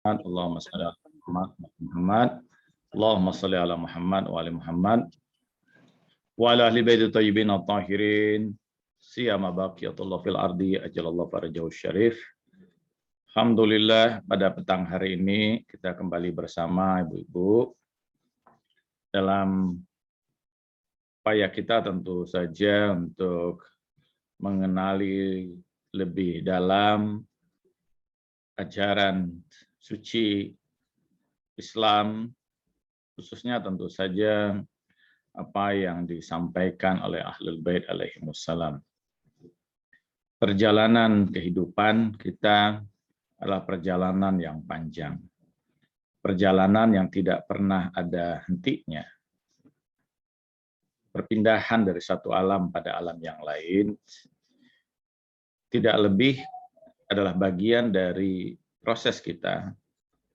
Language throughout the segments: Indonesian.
Allahumma shalli ala Muhammad, Allahumma shalli ala Muhammad wa ali Muhammad wa ala ahli baiti thayyibin at-tahirin siyama baqiyatullah fil ardi ajalallahu farajahu syarif. Alhamdulillah, pada petang hari ini kita kembali bersama ibu-ibu dalam upaya kita tentu saja untuk mengenali lebih dalam ajaran suci Islam, khususnya tentu saja apa yang disampaikan oleh Ahlul Bait alaihimussalam. Perjalanan kehidupan kita adalah perjalanan yang panjang, perjalanan yang tidak pernah ada hentinya. Perpindahan dari satu alam pada alam yang lain tidak lebih adalah bagian dari proses kita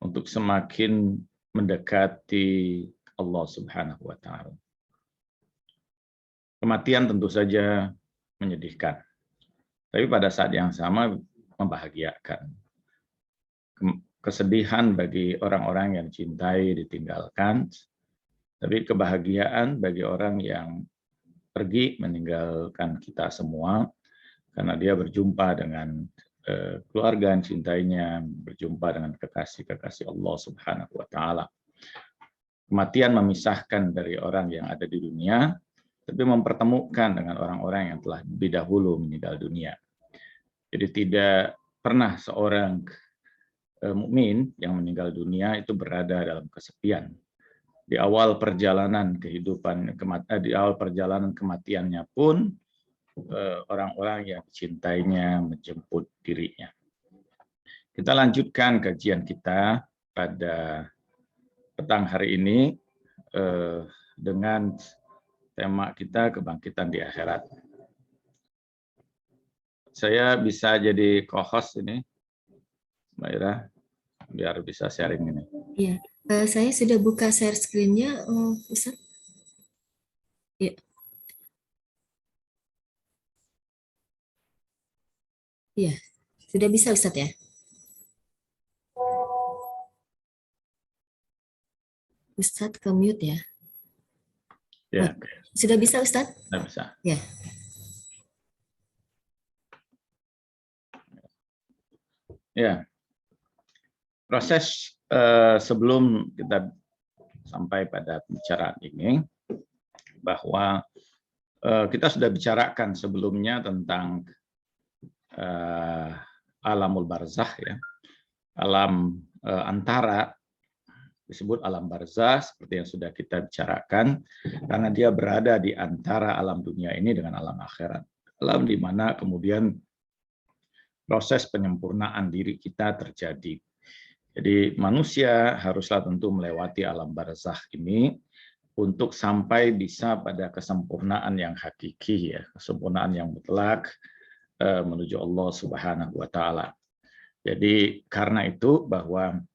untuk semakin mendekati Allah Subhanahu wa Ta'ala. Kematian tentu saja menyedihkan, tapi pada saat yang sama membahagiakan. Kesedihan bagi orang-orang yang cintai ditinggalkan, tapi kebahagiaan bagi orang yang pergi meninggalkan kita semua, karena dia berjumpa dengan keluarga yang cintainya, berjumpa dengan kekasih-kekasih Allah Subhanahu wa Ta'ala. Kematian memisahkan dari orang yang ada di dunia, tapi mempertemukan dengan orang-orang yang telah lebih dahulu meninggal dunia. Jadi tidak pernah seorang mukmin yang meninggal dunia itu berada dalam kesepian. Di awal perjalanan kehidupan, di awal perjalanan kematiannya pun orang-orang yang dicintainya menjemput dirinya. Kita lanjutkan kajian kita pada petang hari ini dengan tema kita kebangkitan di akhirat. Saya bisa jadi co-host ini, Mbak Ira, biar bisa sharing ini. Iya, saya sudah buka share screen-nya, Ustaz. Iya. Iya, sudah bisa Ustaz ya? Ustaz ke mute ya? Ya, sudah bisa Ustaz? sudah bisa. Ya. Ya, proses sebelum kita sampai pada pembicaraan ini, bahwa kita sudah bicarakan sebelumnya tentang alamul barzakh, ya, alam antara, disebut alam barzakh seperti yang sudah kita bicarakan, karena dia berada di antara alam dunia ini dengan alam akhirat, alam di mana kemudian proses penyempurnaan diri kita terjadi. Jadi manusia haruslah tentu melewati alam barzakh ini untuk sampai bisa pada kesempurnaan yang hakiki, ya, kesempurnaan yang mutlak menuju Allah Subhanahu wa Ta'ala. Jadi karena itu bahwa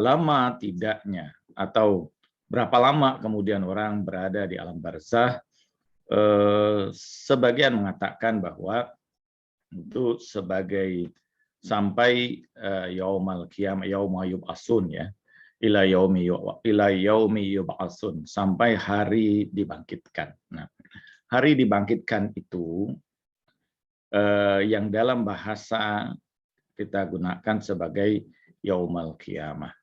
lama tidaknya atau berapa lama kemudian orang berada di alam barzakh, sebagian mengatakan bahwa itu sebagai sampai yaumal qiyamah, yauma yub'atsun, ya, ila yaumi yub'atsun, sampai hari dibangkitkan. Nah, hari dibangkitkan itu yang dalam bahasa kita gunakan sebagai yaumal qiyamah.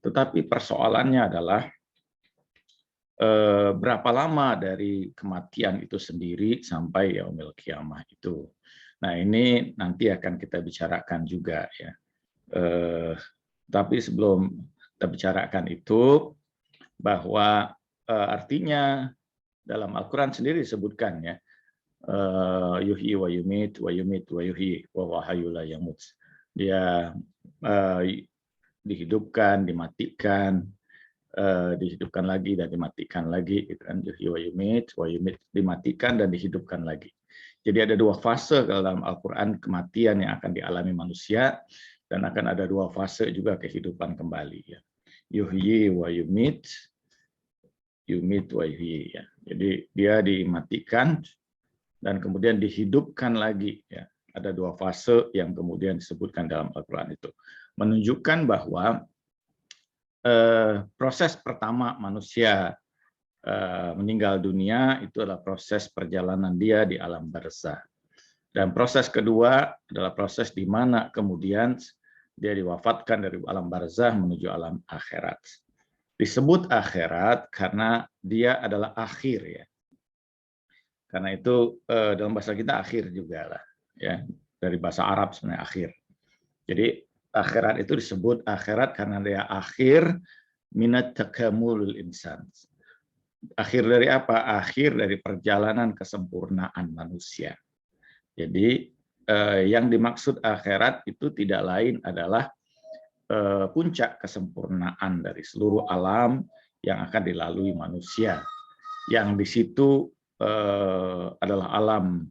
Tetapi persoalannya adalah berapa lama dari kematian itu sendiri sampai yaumil qiyamah itu. Nah, ini nanti akan kita bicarakan juga, ya. Tapi sebelum kita bicarakan itu, bahwa artinya dalam Al-Quran sendiri disebutkan, ya, yuhyi wa yumit wa yuhyi wa hayyul la yamut. Dia dihidupkan, dimatikan, dihidupkan lagi dan dimatikan lagi, gitu kan. Yuhyi wa yumit, dimatikan dan dihidupkan lagi. Jadi ada dua fase dalam Al-Quran kematian yang akan dialami manusia, dan akan ada dua fase juga kehidupan kembali, ya. Yuhyi wa yumit, yumit wa yuhyi, ya. Jadi dia dimatikan dan kemudian dihidupkan lagi, ya. Ada dua fase yang kemudian disebutkan dalam Al-Quran itu. menunjukkan bahwa proses pertama manusia meninggal dunia itu adalah proses perjalanan dia di alam barzah. Dan proses kedua adalah proses di mana kemudian dia diwafatkan dari alam barzah menuju alam akhirat. Disebut akhirat karena dia adalah akhir ya. Karena itu dalam bahasa kita akhir juga lah ya, dari bahasa Arab sebenarnya akhir. Jadi akhirat itu disebut akhirat karena dia akhir minat takamulul insan. Akhir dari apa? Akhir dari perjalanan kesempurnaan manusia. Jadi yang dimaksud akhirat itu tidak lain adalah puncak kesempurnaan dari seluruh alam yang akan dilalui manusia. Yang di situ adalah alam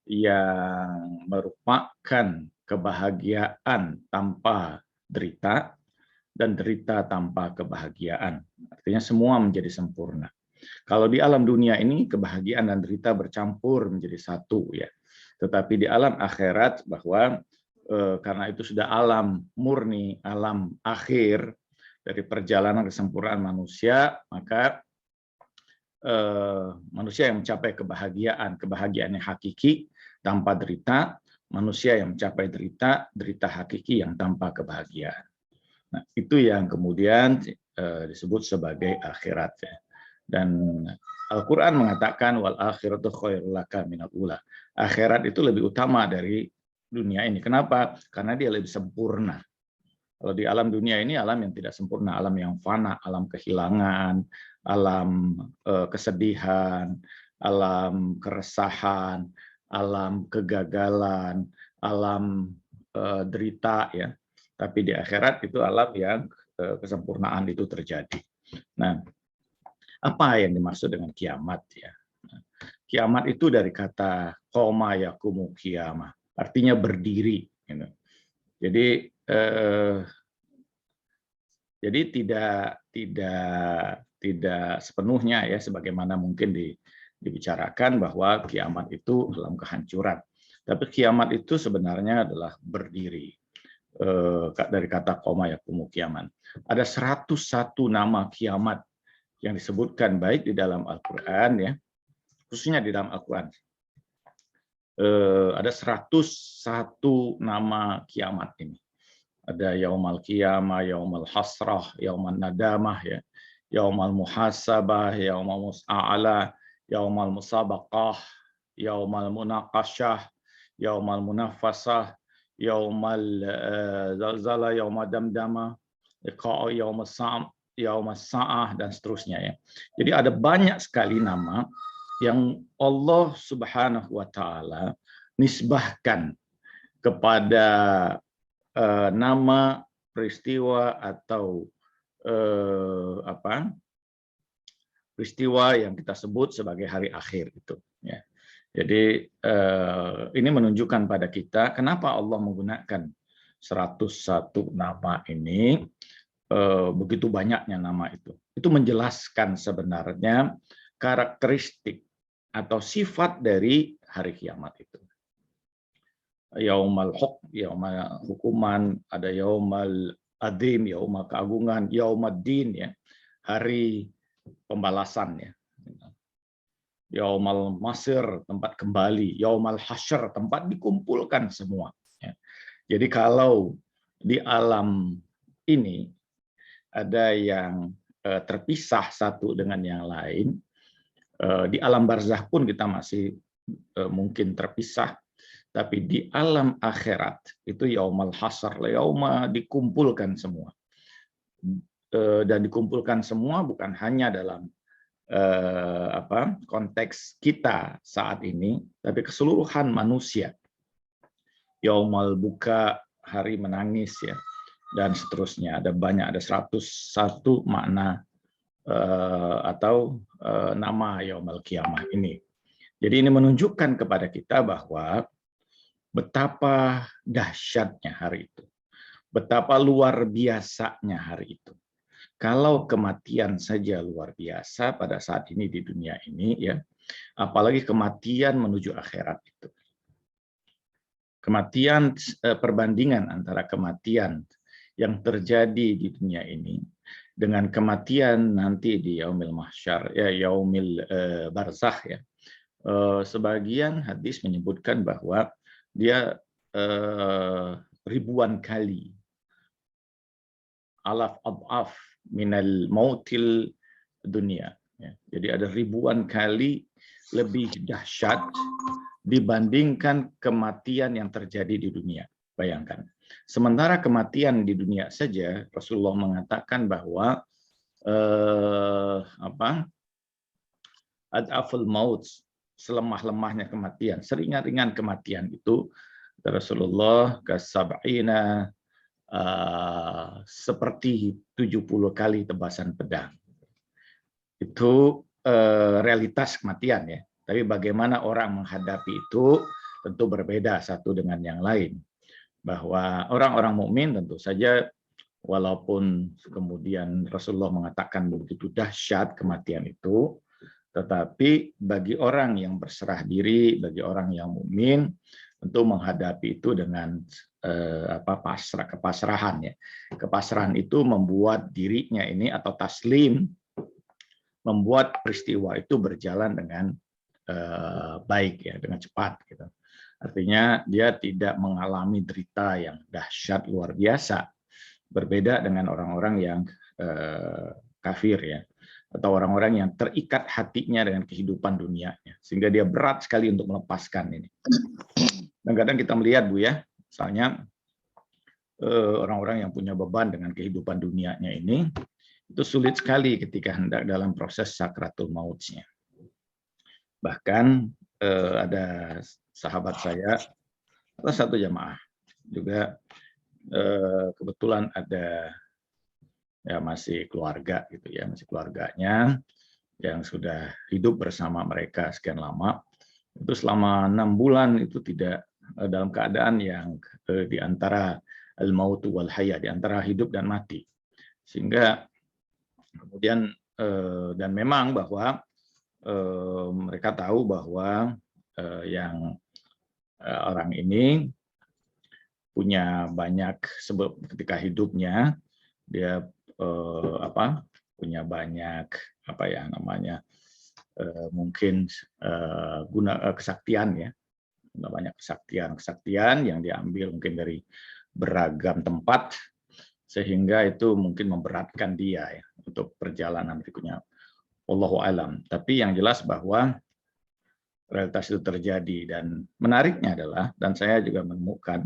yang merupakan kebahagiaan tanpa derita dan derita tanpa kebahagiaan. Artinya semua menjadi sempurna. Kalau di alam dunia ini kebahagiaan dan derita bercampur menjadi satu ya. Tetapi di alam akhirat bahwa karena itu sudah alam murni, alam akhir dari perjalanan kesempurnaan manusia, maka manusia yang mencapai kebahagiaan yang hakiki tanpa derita, manusia yang mencapai derita hakiki yang tanpa kebahagiaan. Nah, itu yang kemudian disebut sebagai akhirat ya. Dan Al-Quran mengatakan wal akhiratu khairul laka minal ula. Akhirat itu lebih utama dari dunia ini. Kenapa? Karena dia lebih sempurna. Kalau di alam dunia ini alam yang tidak sempurna, alam yang fana, alam kehilangan, alam kesedihan, alam keresahan, alam kegagalan, alam derita ya. Tapi di akhirat itu alam yang kesempurnaan itu terjadi. Nah, apa yang dimaksud dengan kiamat ya? Kiamat itu dari kata qoma yaqumu qiyamah, artinya berdiri. Gitu. Jadi tidak sepenuhnya ya sebagaimana mungkin dibicarakan bahwa kiamat itu dalam kehancuran. Tapi kiamat itu sebenarnya adalah berdiri. Dari kata qoma yaqumu qiyaman. Ada 101 nama kiamat yang disebutkan baik di dalam Al-Qur'an ya, khususnya di dalam Al-Qur'an. Ada 101 nama kiamat ini. Ada yaumal qiyamah, yaumal hasrah, yaumal nadamah ya, yaumal muhasabah, yaumal mus'a'ala, yaumal musabaqah, yaumal munaqasyah, yaumal munaffasah, yaumal zalzala, yaumal damdama, liqa'a yaumal sa'ah dan seterusnya ya. Jadi ada banyak sekali nama yang Allah Subhanahu wa taala nisbahkan kepada nama peristiwa atau peristiwa yang kita sebut sebagai hari akhir itu ya. Jadi ini menunjukkan pada kita kenapa Allah menggunakan 101 nama ini, begitu banyaknya nama itu. Itu menjelaskan sebenarnya karakteristik atau sifat dari hari kiamat itu. Yaumal yaumal hukuman, ada yaumal adim, yaumal keagungan, yaumaddin ya, hari pembalasan ya. Yaumal masir, tempat kembali, yaumal hasyr, tempat dikumpulkan semua ya. Jadi kalau di alam ini ada yang terpisah satu dengan yang lain, di alam barzah pun kita masih mungkin terpisah. Tapi di alam akhirat itu yaumal hasar, yauma dikumpulkan semua. Dan dikumpulkan semua bukan hanya dalam konteks kita saat ini, tapi keseluruhan manusia. Yaumal buka, hari menangis ya, dan seterusnya. Ada banyak, ada 101 makna atau nama yaumal qiyamah ini. Jadi ini menunjukkan kepada kita bahwa betapa dahsyatnya hari itu, betapa luar biasanya hari itu. Kalau kematian saja luar biasa pada saat ini di dunia ini, ya, apalagi kematian menuju akhirat itu. Kematian, perbandingan antara kematian yang terjadi di dunia ini dengan kematian nanti di yaumil mahsyar, ya yaumil barzakh ya. Sebagian hadis menyebutkan bahwa dia ribuan kali, alaf adaf minal mautil dunia. Ya. Jadi ada ribuan kali lebih dahsyat dibandingkan kematian yang terjadi di dunia. Bayangkan. Sementara kematian di dunia saja, Rasulullah mengatakan bahwa adaful maut, selemah-lemahnya kematian, seringan-ringan kematian itu, Rasulullah kasab'ina, seperti 70 kali tebasan pedang. Itu realitas kematian ya. Tapi bagaimana orang menghadapi itu tentu berbeda satu dengan yang lain. Bahwa orang-orang mukmin tentu saja, walaupun kemudian Rasulullah mengatakan begitu dahsyat kematian itu, tetapi bagi orang yang berserah diri, bagi orang yang mukmin, tentu menghadapi itu dengan kepasrahan ya. Kepasrahan itu membuat dirinya ini atau taslim, membuat peristiwa itu berjalan dengan baik ya, dengan cepat gitu. Artinya dia tidak mengalami derita yang dahsyat luar biasa, berbeda dengan orang-orang yang kafir ya, atau orang-orang yang terikat hatinya dengan kehidupan dunianya, sehingga dia berat sekali untuk melepaskan ini. Dan kadang kita melihat Bu ya, misalnya orang-orang yang punya beban dengan kehidupan dunianya ini, itu sulit sekali ketika hendak dalam proses sakratul mautnya. Bahkan ada sahabat saya, atau satu jamaah juga, kebetulan ada ya masih keluarga gitu ya, masih keluarganya yang sudah hidup bersama mereka sekian lama, itu selama 6 bulan itu tidak dalam keadaan yang di antara al-mautu wal haya, di antara hidup dan mati. Sehingga kemudian dan memang bahwa mereka tahu bahwa yang orang ini punya banyak, sebab ketika hidupnya dia punya banyak mungkin kesaktian ya, banyak kesaktian yang diambil mungkin dari beragam tempat, sehingga itu mungkin memberatkan dia ya untuk perjalanan berikutnya. Wallahu alam. Tapi yang jelas bahwa realitas itu terjadi, dan menariknya adalah, dan saya juga menemukan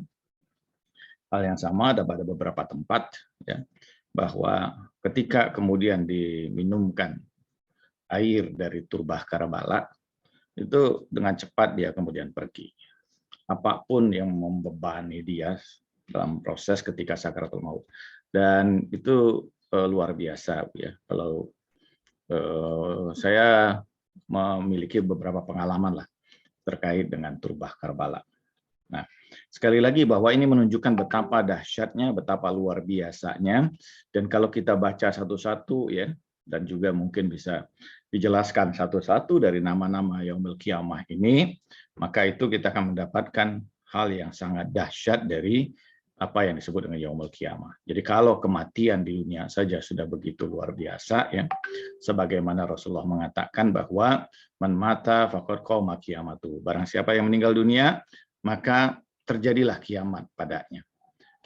hal yang sama ada pada beberapa tempat ya, bahwa ketika kemudian diminumkan air dari turbah Karbala, itu dengan cepat dia kemudian pergi. Apapun yang membebani dia dalam proses ketika sakaratul maut. Dan itu luar biasa ya. Kalau saya memiliki beberapa pengalaman lah terkait dengan turbah Karbala. Nah, sekali lagi bahwa ini menunjukkan betapa dahsyatnya, betapa luar biasanya, dan kalau kita baca satu-satu ya, dan juga mungkin bisa dijelaskan satu-satu dari nama-nama Yaumul Qiyamah ini, maka itu kita akan mendapatkan hal yang sangat dahsyat dari apa yang disebut dengan Yaumul Qiyamah. Jadi kalau kematian di dunia saja sudah begitu luar biasa ya, sebagaimana Rasulullah mengatakan bahwa man mata faqad qama qiyamatu. Barang siapa yang meninggal dunia, maka terjadilah kiamat padanya.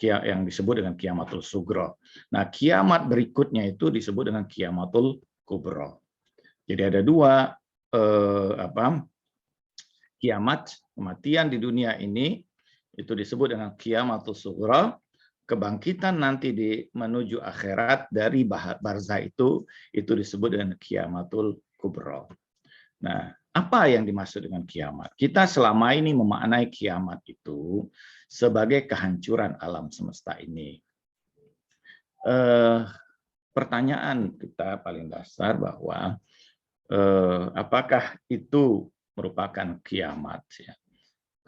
Yang disebut dengan kiamatul sugro. Nah, kiamat berikutnya itu disebut dengan kiamatul kubro. Jadi ada dua kiamat, kematian di dunia ini itu disebut dengan kiamatul sugro. Kebangkitan nanti menuju akhirat dari barzah itu disebut dengan kiamatul kubro. Nah, apa yang dimaksud dengan kiamat? Kita selama ini memaknai kiamat itu sebagai kehancuran alam semesta ini. Pertanyaan kita paling dasar bahwa apakah itu merupakan kiamat ya?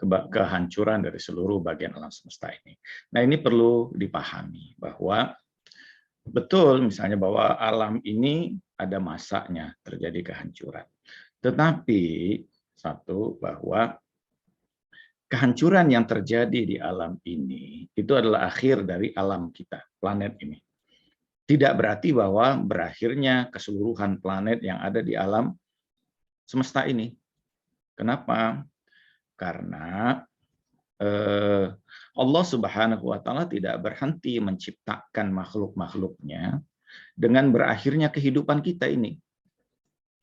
Kehancuran dari seluruh bagian alam semesta ini. Nah, ini perlu dipahami bahwa betul misalnya bahwa alam ini ada masanya terjadi kehancuran. Tetapi satu, bahwa kehancuran yang terjadi di alam ini itu adalah akhir dari alam kita, planet ini. Tidak berarti bahwa berakhirnya keseluruhan planet yang ada di alam semesta ini. Kenapa? Karena Allah Subhanahu wa Ta'ala tidak berhenti menciptakan makhluk-makhluknya dengan berakhirnya kehidupan kita ini.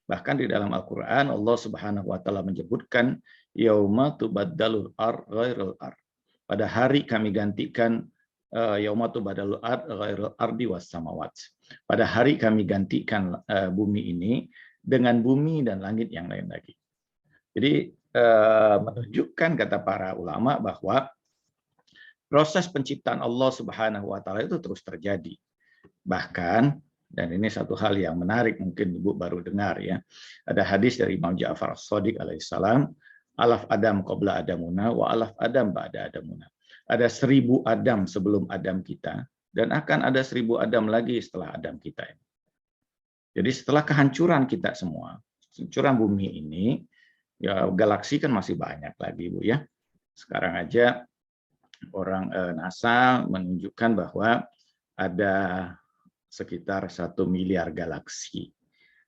Bahkan di dalam Al-Quran Allah Subhanahu wa Ta'ala menyebutkan yauma tubaddalul ardh ghairul ardh. Pada hari kami gantikan yauma tubaddalul ardh ghairul ardi was samawat. Pada hari kami gantikan bumi ini dengan bumi dan langit yang lain lagi. Jadi menunjukkan kata para ulama bahwa proses penciptaan Allah Subhanahu wa Ta'ala itu terus terjadi. Bahkan, dan ini satu hal yang menarik mungkin Ibu baru dengar ya. Ada hadis dari Imam Ja'far As-Shadiq alaihissalam, alaf Adam qabla Adamuna wa alaf Adam ba'da Adamuna. Ada 1000 Adam sebelum Adam kita dan akan ada 1000 Adam lagi setelah Adam kita. Jadi setelah kehancuran kita semua, kehancuran bumi ini, ya galaksi kan masih banyak lagi Bu ya. Sekarang aja orang NASA menunjukkan bahwa ada sekitar 1 miliar galaksi.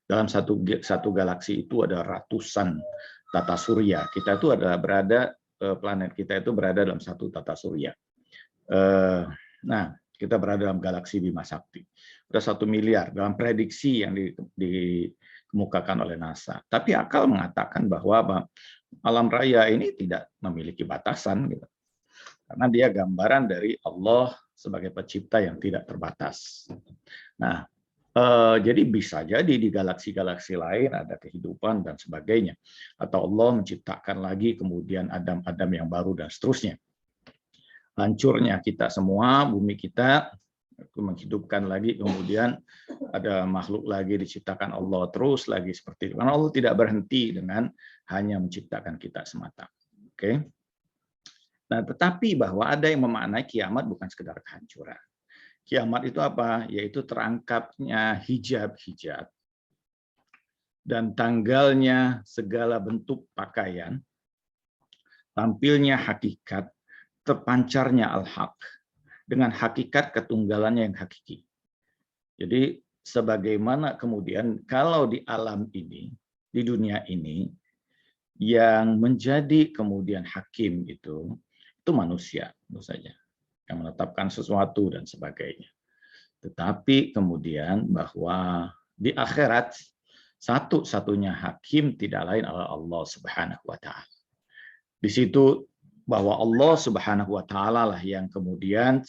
Dalam satu galaksi itu ada ratusan tata surya. Kita itu adalah planet kita itu berada dalam satu tata surya. Nah, kita berada dalam galaksi Bima Sakti. Ada 1 miliar dalam prediksi yang dikemukakan oleh NASA. Tapi akal mengatakan bahwa alam raya ini tidak memiliki batasan, gitu. Karena dia gambaran dari Allah sebagai pencipta yang tidak terbatas. Nah, jadi bisa jadi di galaksi-galaksi lain ada kehidupan dan sebagainya. Atau Allah menciptakan lagi kemudian Adam-Adam yang baru dan seterusnya. Hancurnya kita semua, bumi kita, menghidupkan lagi, kemudian ada makhluk lagi diciptakan Allah terus lagi seperti itu. Karena Allah tidak berhenti dengan hanya menciptakan kita semata. Oke. Nah, tetapi bahwa ada yang memaknai kiamat bukan sekedar kehancuran. Kiamat itu apa? Yaitu terangkapnya hijab-hijab dan tanggalnya segala bentuk pakaian, tampilnya hakikat, terpancarnya al-haq dengan hakikat ketunggalannya yang hakiki. Jadi sebagaimana kemudian kalau di alam ini, di dunia ini, yang menjadi kemudian hakim itu manusia tentu saja, yang menetapkan sesuatu dan sebagainya. Tetapi kemudian bahwa di akhirat satu-satunya hakim tidak lain adalah Allah Subhanahu wa Ta'ala. Di situ bahwa Allah Subhanahu wa Ta'ala lah yang kemudian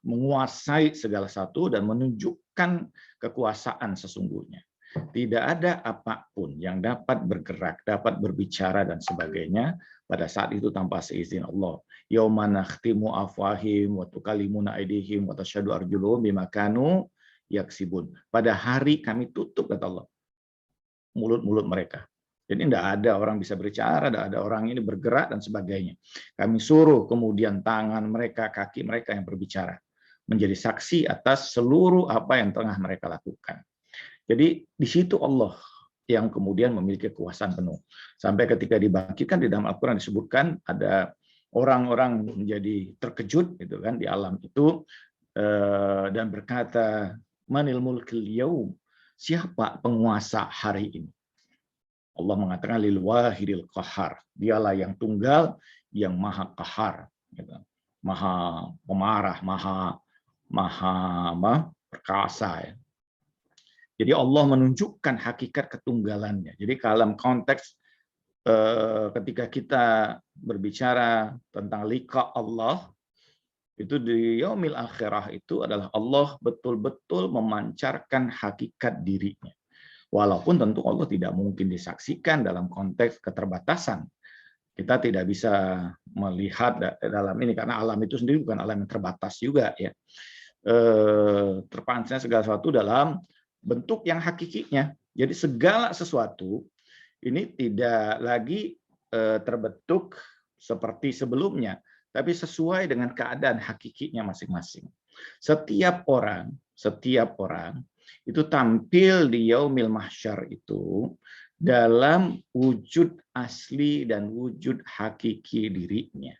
menguasai segala satu dan menunjukkan kekuasaan sesungguhnya. Tidak ada apapun yang dapat bergerak, dapat berbicara dan sebagainya pada saat itu tanpa seizin Allah. Yauma nakhtimu afwahim wa tukallimuna aydihim wa tasyhadu arjuluhum bima kanu yaksibun. Pada hari kami tutup, kata Allah, mulut-mulut mereka. Jadi tidak ada orang bisa berbicara, tidak ada orang ini bergerak dan sebagainya. Kami suruh kemudian tangan mereka, kaki mereka yang berbicara, menjadi saksi atas seluruh apa yang tengah mereka lakukan. Jadi di situ Allah yang kemudian memiliki kekuasaan penuh. Sampai ketika dibangkitkan di dalam Al-Quran disebutkan ada orang-orang menjadi terkejut gitu kan di alam itu dan berkata, manil mulkil yaum, siapa penguasa hari ini? Allah mengatakan lil wahidil qahar, dialah yang tunggal, yang maha qahar, gitu. Maha pemarah, maha perkasa ya. Jadi Allah menunjukkan hakikat ketunggalannya. Jadi dalam konteks ketika kita berbicara tentang liqa Allah, itu di yaumil akhirah itu adalah Allah betul-betul memancarkan hakikat dirinya. Walaupun tentu Allah tidak mungkin disaksikan dalam konteks keterbatasan. Kita tidak bisa melihat dalam ini, karena alam itu sendiri bukan alam yang terbatas juga, ya. Terpancarnya segala sesuatu dalam bentuk yang hakikinya. Jadi segala sesuatu ini tidak lagi terbentuk seperti sebelumnya, tapi sesuai dengan keadaan hakikinya masing-masing. Setiap orang itu tampil di yaumil mahsyar itu dalam wujud asli dan wujud hakiki dirinya.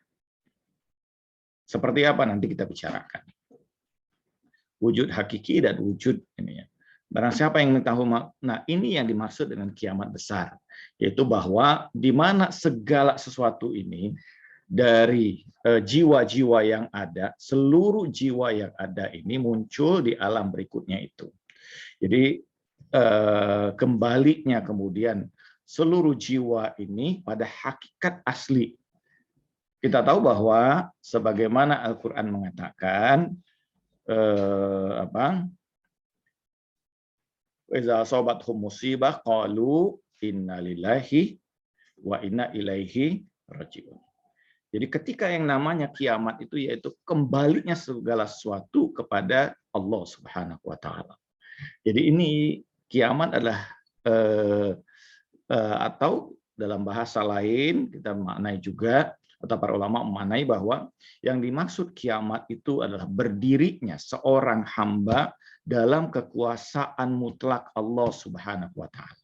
Seperti apa nanti kita bicarakan. Wujud hakiki dan wujud ini ya. Barang siapa yang tahu, nah ini yang dimaksud dengan kiamat besar, yaitu bahwa di mana segala sesuatu ini dari jiwa-jiwa yang ada, seluruh jiwa yang ada ini muncul di alam berikutnya itu. Jadi kembalinya kemudian seluruh jiwa ini pada hakikat asli. Kita tahu bahwa sebagaimana Al-Quran mengatakan, "Iza asabathum musibah qalu inna lillahi wa inna ilaihi raji'un." Jadi ketika yang namanya kiamat itu yaitu kembalinya segala sesuatu kepada Allah Subhanahu wa taala. Jadi ini kiamat adalah atau dalam bahasa lain kita maknai juga, atau para ulama memaknai bahwa yang dimaksud kiamat itu adalah berdirinya seorang hamba dalam kekuasaan mutlak Allah Subhanahu wa taala.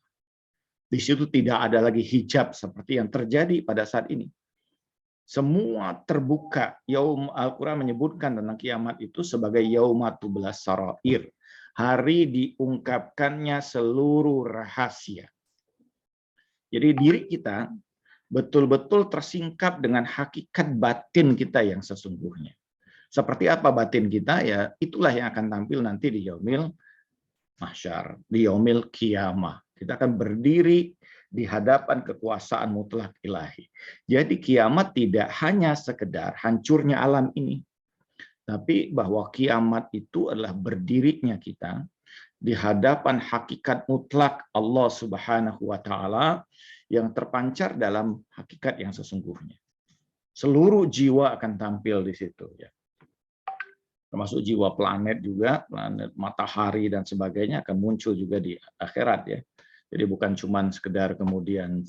Di situ tidak ada lagi hijab seperti yang terjadi pada saat ini. Semua terbuka. Al-Quran menyebutkan tentang kiamat itu sebagai yaumatublas sarair. Hari diungkapkannya seluruh rahasia. Jadi diri kita betul-betul tersingkap dengan hakikat batin kita yang sesungguhnya. Seperti apa batin kita, ya itulah yang akan tampil nanti di yaumil mahsyar, di yaumil qiyamah. Kita akan berdiri di hadapan kekuasaan mutlak ilahi. Jadi kiamat tidak hanya sekedar hancurnya alam ini, tapi bahwa kiamat itu adalah berdirinya kita di hadapan hakikat mutlak Allah Subhanahu wa taala yang terpancar dalam hakikat yang sesungguhnya. Seluruh jiwa akan tampil di situ ya. Termasuk jiwa planet juga, planet matahari dan sebagainya akan muncul juga di akhirat ya. Jadi bukan cuma sekedar kemudian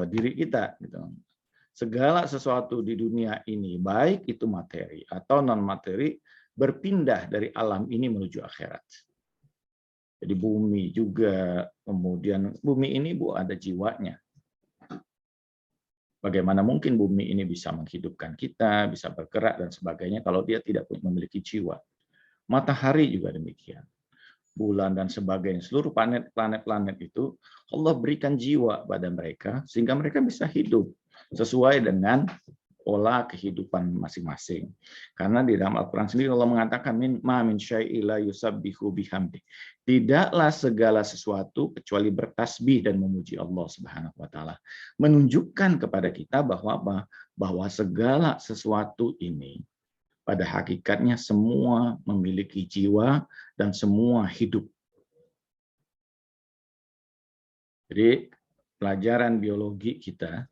diri kita gitu. Segala sesuatu di dunia ini, baik itu materi atau non materi, berpindah dari alam ini menuju akhirat. Jadi bumi juga, kemudian bumi ini ada jiwanya. Bagaimana mungkin bumi ini bisa menghidupkan kita, bisa bergerak dan sebagainya kalau dia tidak memiliki jiwa. Matahari juga demikian. Bulan dan sebagainya, seluruh planet-planet itu Allah berikan jiwa pada mereka sehingga mereka bisa hidup sesuai dengan pola kehidupan masing-masing. Karena di dalam Al-Quran sendiri Allah mengatakan ma min syai'in la yusabbihu bihamdi. Tidaklah segala sesuatu kecuali bertasbih dan memuji Allah Subhanahu wa taala. Menunjukkan kepada kita bahwa segala sesuatu ini pada hakikatnya semua memiliki jiwa dan semua hidup. Jadi pelajaran biologi kita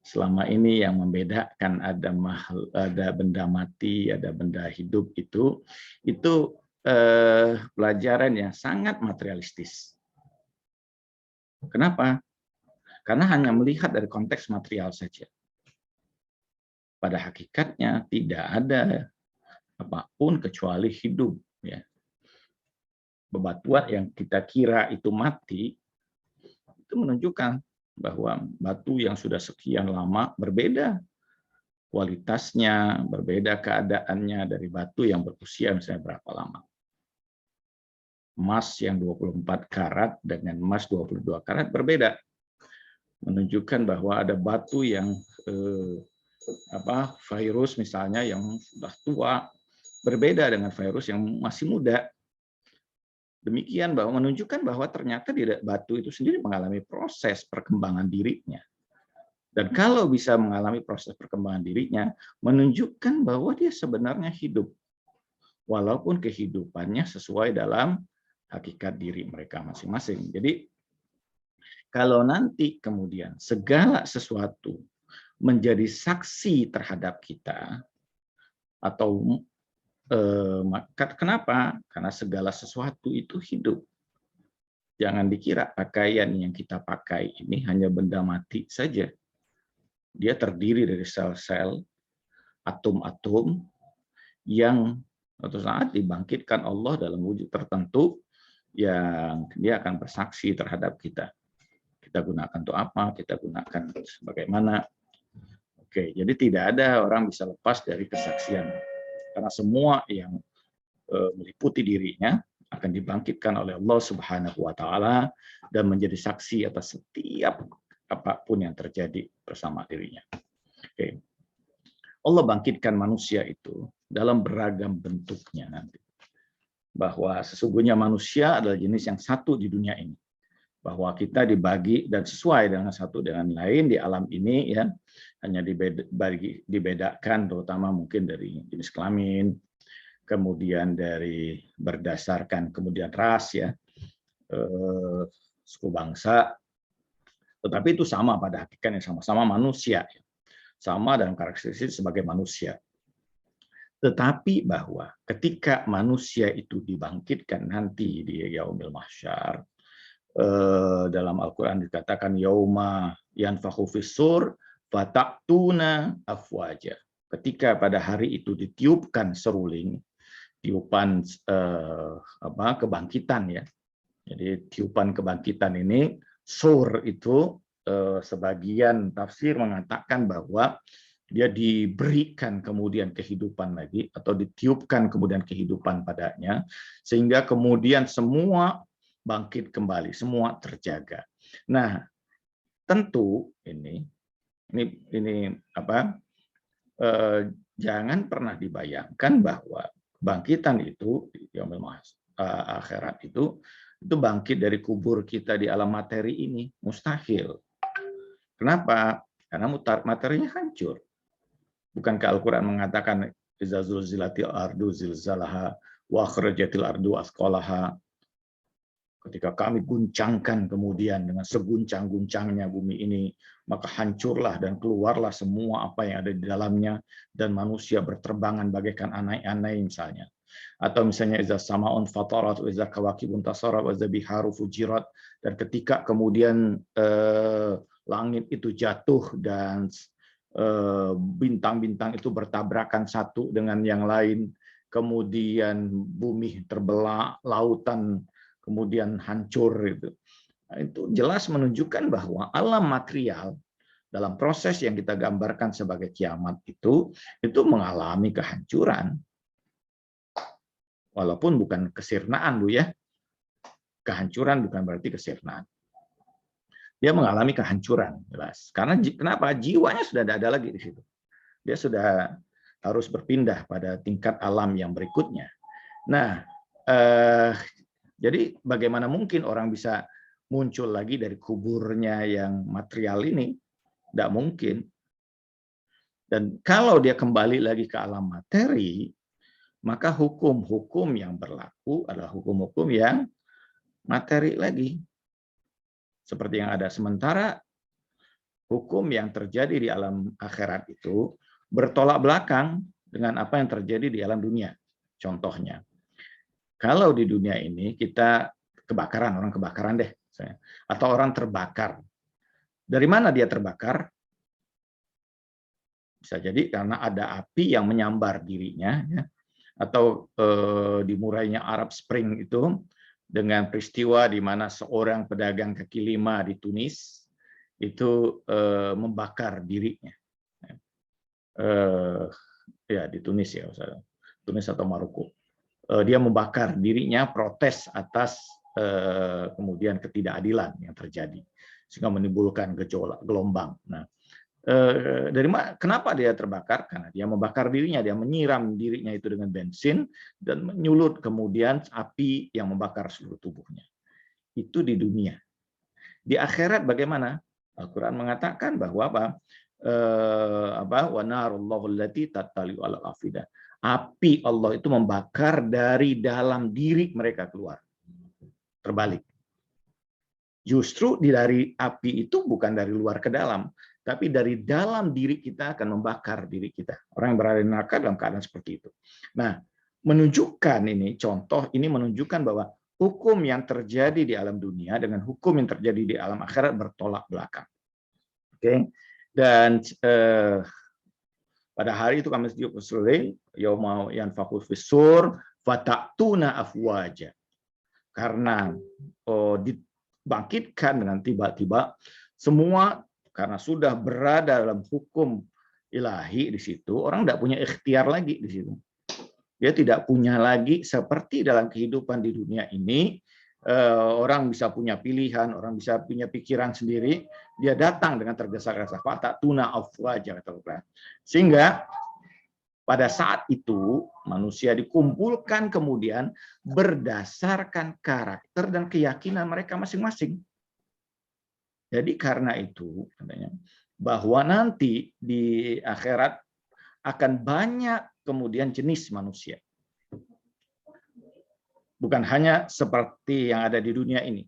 selama ini yang membedakan ada benda mati, ada benda hidup itu pelajaran yang sangat materialistis. Kenapa? Karena hanya melihat dari konteks material saja. Pada hakikatnya tidak ada apapun kecuali hidup. Ya. Bebatuan yang kita kira itu mati, itu menunjukkan bahwa batu yang sudah sekian lama berbeda kualitasnya, berbeda keadaannya dari batu yang berusia misalnya berapa lama. Emas yang 24 karat dengan emas 22 karat berbeda. Menunjukkan bahwa ada batu yang virus misalnya yang sudah tua berbeda dengan virus yang masih muda. Demikian bahwa menunjukkan bahwa ternyata batu itu sendiri mengalami proses perkembangan dirinya. Dan kalau bisa mengalami proses perkembangan dirinya, menunjukkan bahwa dia sebenarnya hidup. Walaupun kehidupannya sesuai dalam hakikat diri mereka masing-masing. Jadi, kalau nanti kemudian segala sesuatu menjadi saksi terhadap kita, atau kenapa? Karena segala sesuatu itu hidup. Jangan dikira pakaian yang kita pakai ini hanya benda mati saja. Dia terdiri dari sel-sel, atom-atom yang suatu saat dibangkitkan Allah dalam wujud tertentu yang dia akan bersaksi terhadap kita. Kita gunakan untuk apa? Kita gunakan sebagaimana. Oke, jadi tidak ada orang bisa lepas dari kesaksian. Karena semua yang meliputi dirinya akan dibangkitkan oleh Allah Subhanahu wa taala dan menjadi saksi atas setiap apapun yang terjadi bersama dirinya. Oke. Allah bangkitkan manusia itu dalam beragam bentuknya nanti. Bahwa sesungguhnya manusia adalah jenis yang satu di dunia ini. Bahwa kita dibagi dan sesuai dengan satu dengan lain di alam ini, ya, hanya dibedakan terutama mungkin dari jenis kelamin, kemudian dari berdasarkan kemudian ras, ya, suku bangsa, tetapi itu sama pada hakikatnya, sama-sama manusia, sama dalam karakteristik sebagai manusia. Tetapi bahwa ketika manusia itu dibangkitkan nanti di yaumil mahsyar, dalam Al-Quran dikatakan yauma yanfakhu fis-sur fataktuna afwaja. Ketika pada hari itu ditiupkan seruling, tiupan kebangkitan, ya. Jadi tiupan kebangkitan ini, sur itu sebagian tafsir mengatakan bahwa dia diberikan kemudian kehidupan lagi atau ditiupkan kemudian kehidupan padanya sehingga kemudian semua bangkit kembali, semua terjaga. Nah, tentu ini jangan pernah dibayangkan bahwa bangkitan itu di yaumil akhirat itu bangkit dari kubur kita di alam materi ini, mustahil. Kenapa? Karena materinya hancur. Bukankah Al-Quran mengatakan iza zulzilatil ardu zilzalaha wa akhrajatil ardu asqalaha. Ketika kami guncangkan kemudian dengan seguncang-guncangnya bumi ini, maka hancurlah dan keluarlah semua apa yang ada di dalamnya, dan manusia berterbangan bagaikan anai-anai misalnya. Atau misalnya iza samaun fatarat, iza kawakibun tasarat, iza biharu fujirat, dan ketika kemudian langit itu jatuh dan bintang-bintang itu bertabrakan satu dengan yang lain, kemudian bumi terbelah, lautan kemudian hancur, itu jelas menunjukkan bahwa alam material dalam proses yang kita gambarkan sebagai kiamat itu mengalami kehancuran. Walaupun bukan kesirnaan, Bu, ya. Kehancuran bukan berarti kesirnaan. Dia mengalami kehancuran, jelas. Karena kenapa? Jiwanya sudah tidak ada lagi di situ. Dia sudah harus berpindah pada tingkat alam yang berikutnya. Nah, jadi bagaimana mungkin orang bisa muncul lagi dari kuburnya yang material ini? Tidak mungkin. Dan kalau dia kembali lagi ke alam materi, maka hukum-hukum yang berlaku adalah hukum-hukum yang materi lagi. Seperti yang ada. Sementara hukum yang terjadi di alam akhirat itu bertolak belakang dengan apa yang terjadi di alam dunia. Contohnya, kalau di dunia ini kita kebakaran, orang kebakaran deh, atau orang terbakar. Dari mana dia terbakar? Bisa jadi karena ada api yang menyambar dirinya, ya, atau dimulainya Arab Spring itu dengan peristiwa di mana seorang pedagang kaki lima di Tunis itu membakar dirinya. Ya di Tunis, ya, Tunis atau Maroko. Dia membakar dirinya protes atas kemudian ketidakadilan yang terjadi sehingga menimbulkan gejolak gelombang. Nah, kenapa dia terbakar? Karena dia membakar dirinya, dia menyiram dirinya itu dengan bensin dan menyulut kemudian api yang membakar seluruh tubuhnya. Itu di dunia. Di akhirat bagaimana? Al-Quran mengatakan bahwa wa narullahu allati tattali'u alal afidah. Api Allah itu membakar dari dalam diri mereka keluar. Terbalik. Justru dari api itu bukan dari luar ke dalam, tapi dari dalam diri kita akan membakar diri kita. Orang yang berada di neraka dalam keadaan seperti itu. Nah, menunjukkan ini, contoh ini menunjukkan bahwa hukum yang terjadi di alam dunia dengan hukum yang terjadi di alam akhirat bertolak belakang. Oke. Dan pada hari itu kami setiup seruling, yauma yanfakhu fis-sur fataktuna afwaja. Karena dibangkitkan dengan tiba-tiba semua, karena sudah berada dalam hukum ilahi di situ, orang tidak punya ikhtiar lagi di situ. Dia tidak punya lagi seperti dalam kehidupan di dunia ini, orang bisa punya pilihan, orang bisa punya pikiran sendiri, dia datang dengan tergesa-gesa, fatatuna afwaja, kata Allah. Sehingga pada saat itu manusia dikumpulkan kemudian berdasarkan karakter dan keyakinan mereka masing-masing. Jadi karena itu katanya bahwa nanti di akhirat akan banyak kemudian jenis manusia. Bukan hanya seperti yang ada di dunia ini.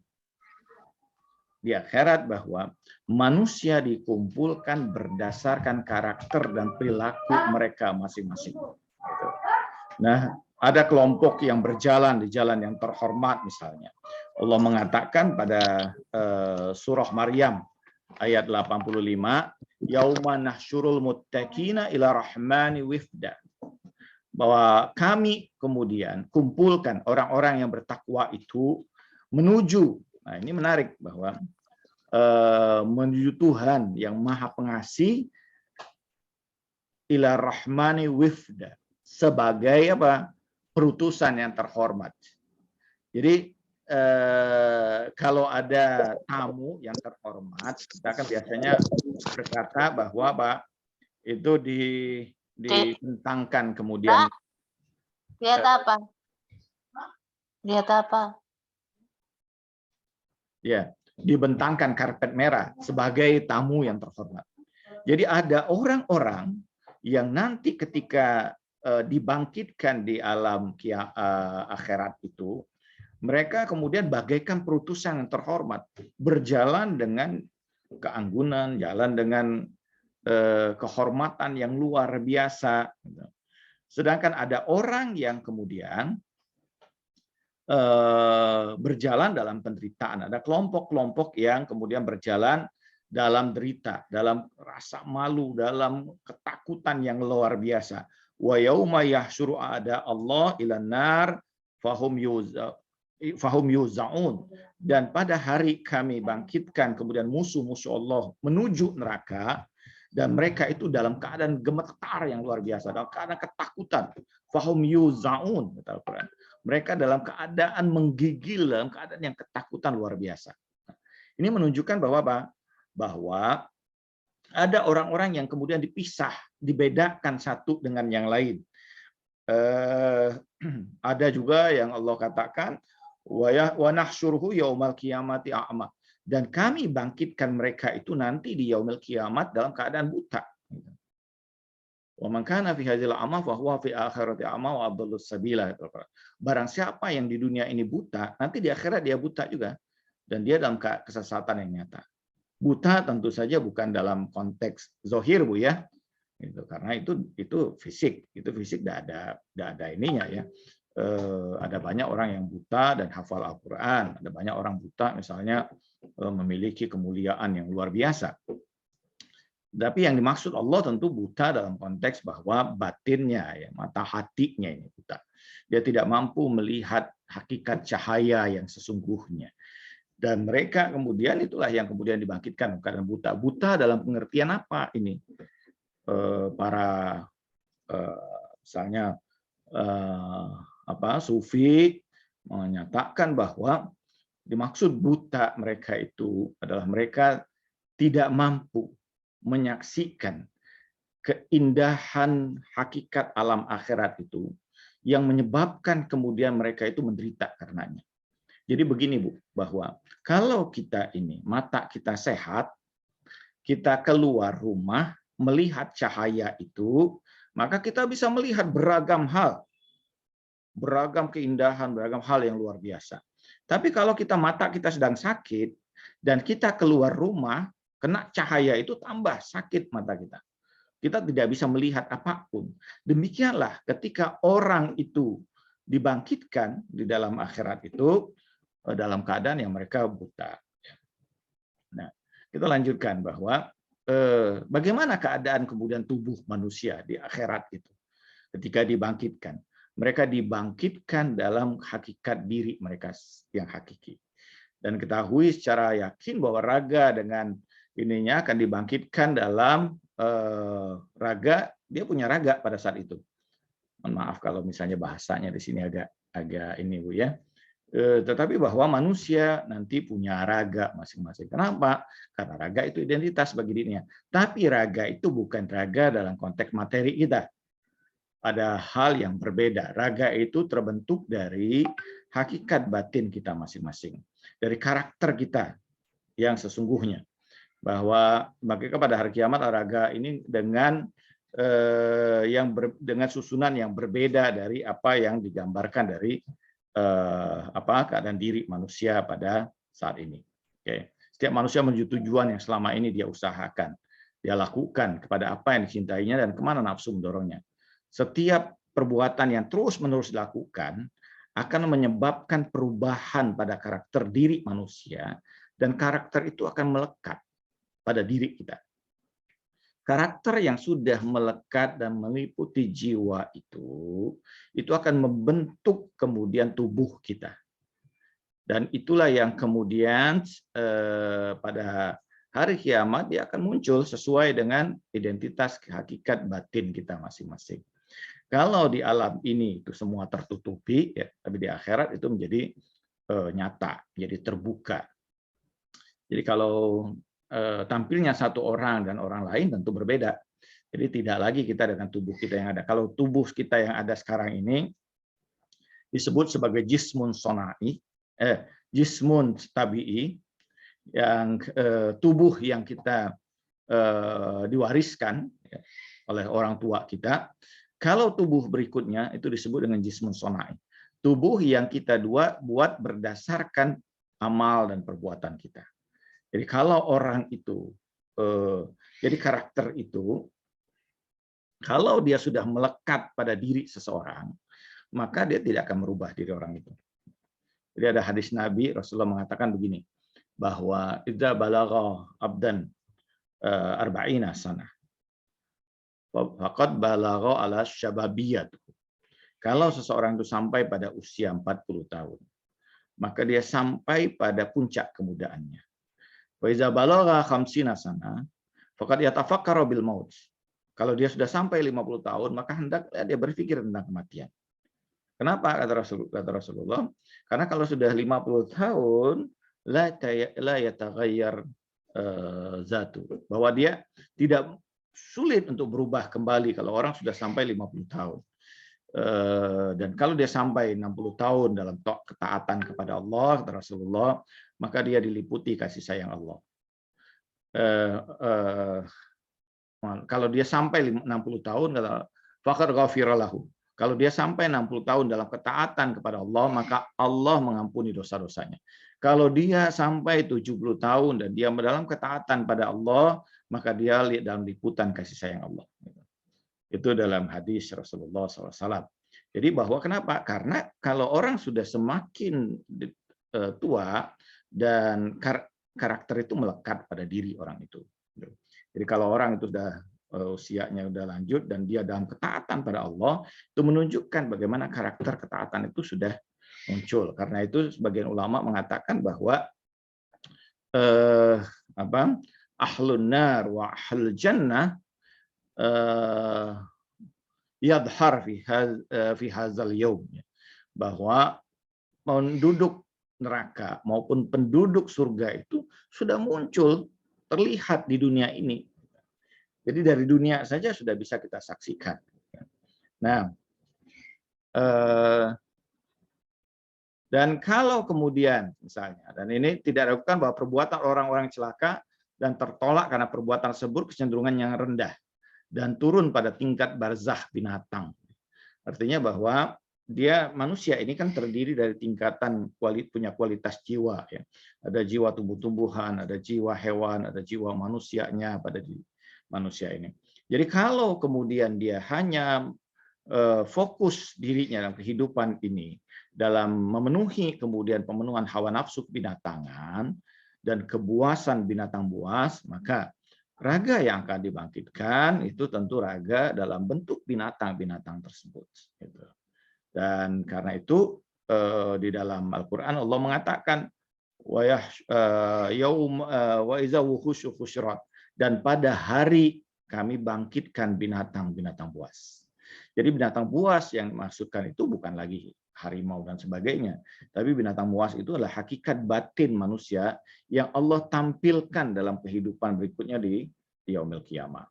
Di akhirat bahwa manusia dikumpulkan berdasarkan karakter dan perilaku mereka masing-masing. Nah, ada kelompok yang berjalan di jalan yang terhormat misalnya. Allah mengatakan pada surah Maryam ayat 85, yauma nahsyurul muttaqina ila rahmani wifda. Bahwa kami kemudian kumpulkan orang-orang yang bertakwa itu menuju, nah ini menarik bahwa menuju Tuhan yang Maha Pengasih, ila rahmani wifda, sebagai apa? Perutusan yang terhormat. Jadi kalau ada tamu yang terhormat, kita kan biasanya berkata bahwa Pak itu dibentangkan kemudian. Lihat apa? Lihat apa? Ya, dibentangkan karpet merah sebagai tamu yang terhormat. Jadi ada orang-orang yang nanti ketika dibangkitkan di alam akhirat itu, mereka kemudian bagaikan perutusan yang terhormat, berjalan dengan keanggunan, jalan dengan kehormatan yang luar biasa. Sedangkan ada orang yang kemudian berjalan dalam penderitaan. Ada kelompok-kelompok yang kemudian berjalan dalam derita, dalam rasa malu, dalam ketakutan yang luar biasa. Wa yauma yahsyuru a'da Allah ilan nar fahum yuzaun. Dan pada hari kami bangkitkan kemudian musuh-musuh Allah menuju neraka, dan mereka itu dalam keadaan gemetar yang luar biasa, dalam keadaan ketakutan. Fahum yuzaun, kata Al-Quran. Mereka dalam keadaan menggigil, dalam keadaan yang ketakutan luar biasa. Ini menunjukkan bahwa apa? Bahwa ada orang-orang yang kemudian dipisah, dibedakan satu dengan yang lain. Ada juga yang Allah katakan, wa nahsyuruhu yaumal qiyamati a'ma. Dan kami bangkitkan mereka itu nanti di yaumil kiamat dalam keadaan buta. Wa man kana fi hadzal a'ma fa huwa fi akhirati a'ma wa adallus sabila. Barang siapa yang di dunia ini buta, nanti di akhirat dia buta juga, dan dia dalam kesesatan yang nyata. Buta tentu saja bukan dalam konteks zohir, Bu ya. Itu karena itu fisik, tidak ada ininya ya. Ada banyak orang yang buta dan hafal Al-Qur'an, ada banyak orang buta misalnya memiliki kemuliaan yang luar biasa. Tapi yang dimaksud Allah tentu buta dalam konteks bahwa batinnya, ya, mata hatinya ini buta. Dia tidak mampu melihat hakikat cahaya yang sesungguhnya. Dan mereka kemudian itulah yang kemudian dibangkitkan karena buta. Buta dalam pengertian apa ini? Para misalnya sufi menyatakan bahwa dimaksud buta mereka itu adalah mereka tidak mampu menyaksikan keindahan hakikat alam akhirat itu yang menyebabkan kemudian mereka itu menderita karenanya. Jadi begini Bu, bahwa kalau kita ini mata kita sehat, kita keluar rumah melihat cahaya itu, maka kita bisa melihat beragam hal, beragam keindahan, beragam hal yang luar biasa. Tapi kalau mata kita sedang sakit dan kita keluar rumah, kena cahaya itu tambah sakit mata kita. Kita tidak bisa melihat apapun. Demikianlah ketika orang itu dibangkitkan di dalam akhirat itu dalam keadaan yang mereka buta. Nah, kita lanjutkan bahwa bagaimana keadaan kemudian tubuh manusia di akhirat itu ketika dibangkitkan. Mereka dibangkitkan dalam hakikat diri mereka yang hakiki. Dan ketahui secara yakin bahwa raga dengan ininya akan dibangkitkan dalam raga, dia punya raga pada saat itu. Mohon maaf kalau misalnya bahasanya di sini agak ini Bu ya. Tetapi bahwa manusia nanti punya raga masing-masing. Kenapa? Karena raga itu identitas bagi dirinya. Tapi raga itu bukan raga dalam konteks materi kita. Ada hal yang berbeda. Raga itu terbentuk dari hakikat batin kita masing-masing. Dari karakter kita yang sesungguhnya. Bahwa pada hari kiamat raga ini dengan dengan susunan yang berbeda dari apa yang digambarkan dari keadaan diri manusia pada saat ini. Oke. Setiap manusia menuju tujuan yang selama ini dia usahakan, dia lakukan kepada apa yang dicintainya dan kemana nafsu mendorongnya. Setiap perbuatan yang terus-menerus dilakukan akan menyebabkan perubahan pada karakter diri manusia, dan karakter itu akan melekat pada diri kita. Karakter yang sudah melekat dan meliputi jiwa itu akan membentuk kemudian tubuh kita. Dan itulah yang kemudian pada hari kiamat dia akan muncul sesuai dengan identitas hakikat batin kita masing-masing. Kalau di alam ini itu semua tertutupi, ya, tapi di akhirat itu menjadi nyata, menjadi terbuka. Jadi kalau tampilnya satu orang dan orang lain tentu berbeda. Jadi tidak lagi kita dengan tubuh kita yang ada. Kalau tubuh kita yang ada sekarang ini disebut sebagai jismun sonai, jismun tabi'i, yang tubuh yang kita diwariskan ya, oleh orang tua kita. Kalau tubuh berikutnya itu disebut dengan jismun sonai, tubuh yang kita buat berdasarkan amal dan perbuatan kita. Jadi kalau orang itu, jadi karakter itu, kalau dia sudah melekat pada diri seseorang, maka dia tidak akan merubah diri orang itu. Jadi ada hadis Nabi, Rasulullah mengatakan begini, bahwa idza balagha abdan arba'ina sanah, faqad balagha ala syababiyat. Kalau seseorang itu sampai pada usia 40 tahun, maka dia sampai pada puncak kemudaannya. Wa iza balagha khamsina sana faqad yatafakkaru bil maut. Kalau dia sudah sampai 50 tahun, maka hendaknya dia berpikir tentang kematian. Kenapa kata Rasulullah? Karena kalau sudah 50 tahun la yataghayyar zatu, bahwa dia tidak sulit untuk berubah kembali kalau orang sudah sampai 50 tahun. Dan kalau dia sampai 60 tahun dalam ketaatan kepada Allah, kata Rasulullah, maka dia diliputi kasih sayang Allah. Kalau dia sampai 60 tahun, kata faqad ghafira lahu. Kalau dia sampai 60 tahun dalam ketaatan kepada Allah, maka Allah mengampuni dosa-dosanya. Kalau dia sampai 70 tahun dan dia dalam ketaatan pada Allah, maka dia dalam liputan kasih sayang Allah. Itu dalam hadis Rasulullah SAW. Jadi bahwa kenapa? Karena kalau orang sudah semakin tua dan karakter itu melekat pada diri orang itu. Jadi kalau orang itu sudah usianya sudah lanjut dan dia dalam ketaatan pada Allah, itu menunjukkan bagaimana karakter ketaatan itu sudah muncul. Karena itu sebagian ulama mengatakan bahwa ahlun nar wa ahlul jannah yadhar fi hadzal yaum, bahwa penduduk neraka maupun penduduk surga itu sudah muncul terlihat di dunia ini. Jadi dari dunia saja sudah bisa kita saksikan. Nah, dan kalau kemudian misalnya, dan ini tidak diragukan bahwa perbuatan orang-orang celaka dan tertolak karena perbuatan tersebut kecenderungan yang rendah dan turun pada tingkat barzakh binatang. Artinya bahwa dia manusia ini kan terdiri dari tingkatan punya kualitas jiwa ya. Ada jiwa tumbuh-tumbuhan, ada jiwa hewan, ada jiwa manusianya pada manusia ini. Jadi kalau kemudian dia hanya fokus dirinya dalam kehidupan ini dalam memenuhi kemudian pemenuhan hawa nafsu binatangan dan kebuasan binatang buas, maka raga yang akan dibangkitkan itu tentu raga dalam bentuk binatang-binatang tersebut. Dan karena itu di dalam Al-Quran Allah mengatakan wa iza wuhusyu husyirat, dan pada hari kami bangkitkan binatang-binatang buas. Jadi binatang buas yang dimaksudkan itu bukan lagi harimau dan sebagainya, tapi binatang buas itu adalah hakikat batin manusia yang Allah tampilkan dalam kehidupan berikutnya di yaumil qiyamah.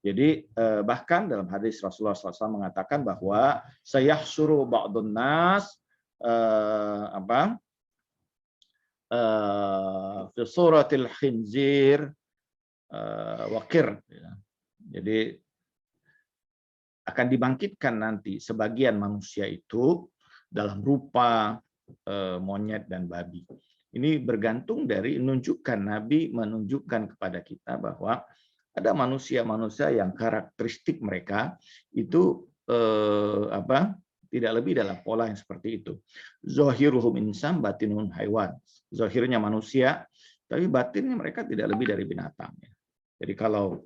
Jadi bahkan dalam hadis Rasulullah SAW mengatakan bahwa sayahsyuru ba'dun nas fi suratil khinzir wakir. Jadi akan dibangkitkan nanti sebagian manusia itu dalam rupa monyet dan babi. Ini bergantung dari menunjukkan, Nabi menunjukkan kepada kita bahwa ada manusia-manusia yang karakteristik mereka itu tidak lebih dalam pola yang seperti itu. Zahiruhum insan, batinun haiwan. Zahirnya manusia, tapi batinnya mereka tidak lebih dari binatang. Jadi kalau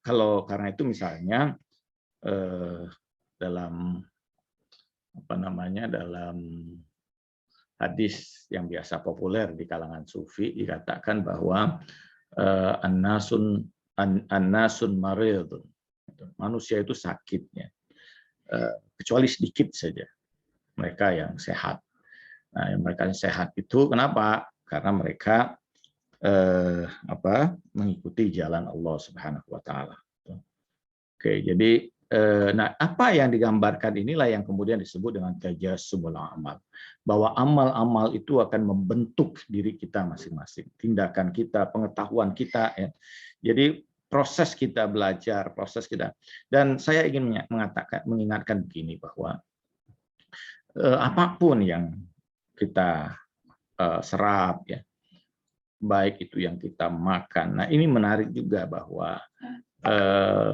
kalau karena itu misalnya dalam dalam hadis yang biasa populer di kalangan sufi dikatakan bahwa an-nasun maridun, manusia itu sakitnya, kecuali sedikit saja mereka yang sehat. Nah, yang mereka yang sehat itu kenapa? Karena mereka mengikuti jalan Allah Subhanahu wa taala. Oke, jadi nah apa yang digambarkan inilah yang kemudian disebut dengan tajassumul amal. Bahwa amal-amal itu akan membentuk diri kita masing-masing, tindakan kita, pengetahuan kita ya. Jadi proses kita belajar, proses kita. Dan saya ingin mengingatkan begini bahwa apapun yang kita serap ya, baik itu yang kita makan. Nah, ini menarik juga bahwa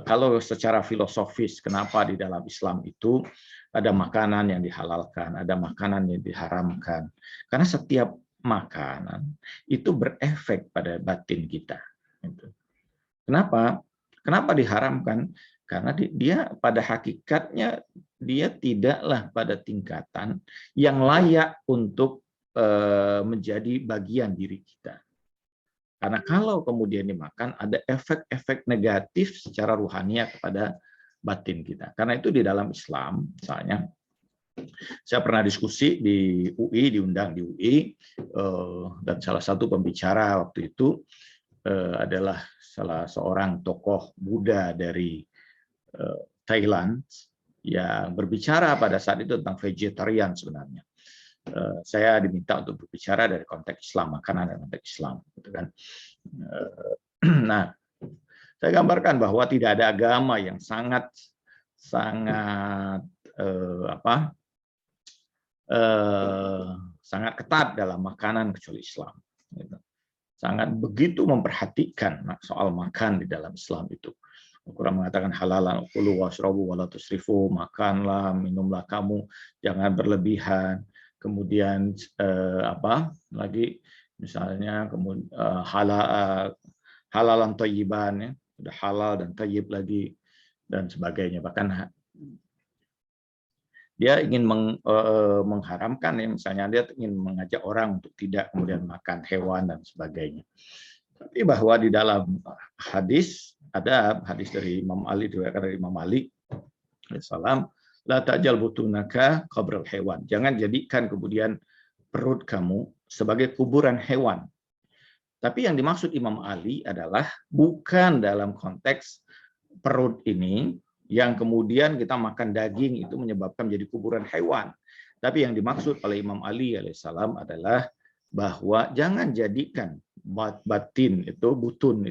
kalau secara filosofis, kenapa di dalam Islam itu ada makanan yang dihalalkan, ada makanan yang diharamkan? Karena setiap makanan itu berefek pada batin kita. Kenapa? Kenapa diharamkan? Karena dia pada hakikatnya dia tidaklah pada tingkatan yang layak untuk menjadi bagian diri kita. Karena kalau kemudian dimakan ada efek-efek negatif secara ruhaniah kepada batin kita. Karena itu di dalam Islam, misalnya, saya pernah diskusi di UI, diundang di UI, dan salah satu pembicara waktu itu adalah salah seorang tokoh Buddha dari Thailand yang berbicara pada saat itu tentang vegetarian sebenarnya. Saya diminta untuk berbicara dari konteks Islam, makanan dan konteks Islam, gitu kan. Nah, saya gambarkan bahwa tidak ada agama yang sangat ketat dalam makanan kecuali Islam. Sangat begitu memperhatikan soal makan di dalam Islam itu. Al-Quran mengatakan halalan kulu washrabu wala tusrifu, makanlah, minumlah kamu, jangan berlebihan. Kemudian lagi misalnya kemudian halalan thayyiban, ya, sudah halal dan thayyib lagi dan sebagainya. Bahkan dia ingin mengharamkan, ya, misalnya dia ingin mengajak orang untuk tidak kemudian makan hewan dan sebagainya. Tapi bahwa di dalam hadis ada hadis dari Imam Ali, diriwayatkan dari Imam Ali alaihissalam, la ta'jal butunaka qabral hewan. Jangan jadikan kemudian perut kamu sebagai kuburan hewan. Tapi yang dimaksud Imam Ali adalah bukan dalam konteks perut ini yang kemudian kita makan daging itu menyebabkan menjadi kuburan hewan. Tapi yang dimaksud oleh Imam Ali alaihissalam adalah bahwa jangan jadikan batin itu, butun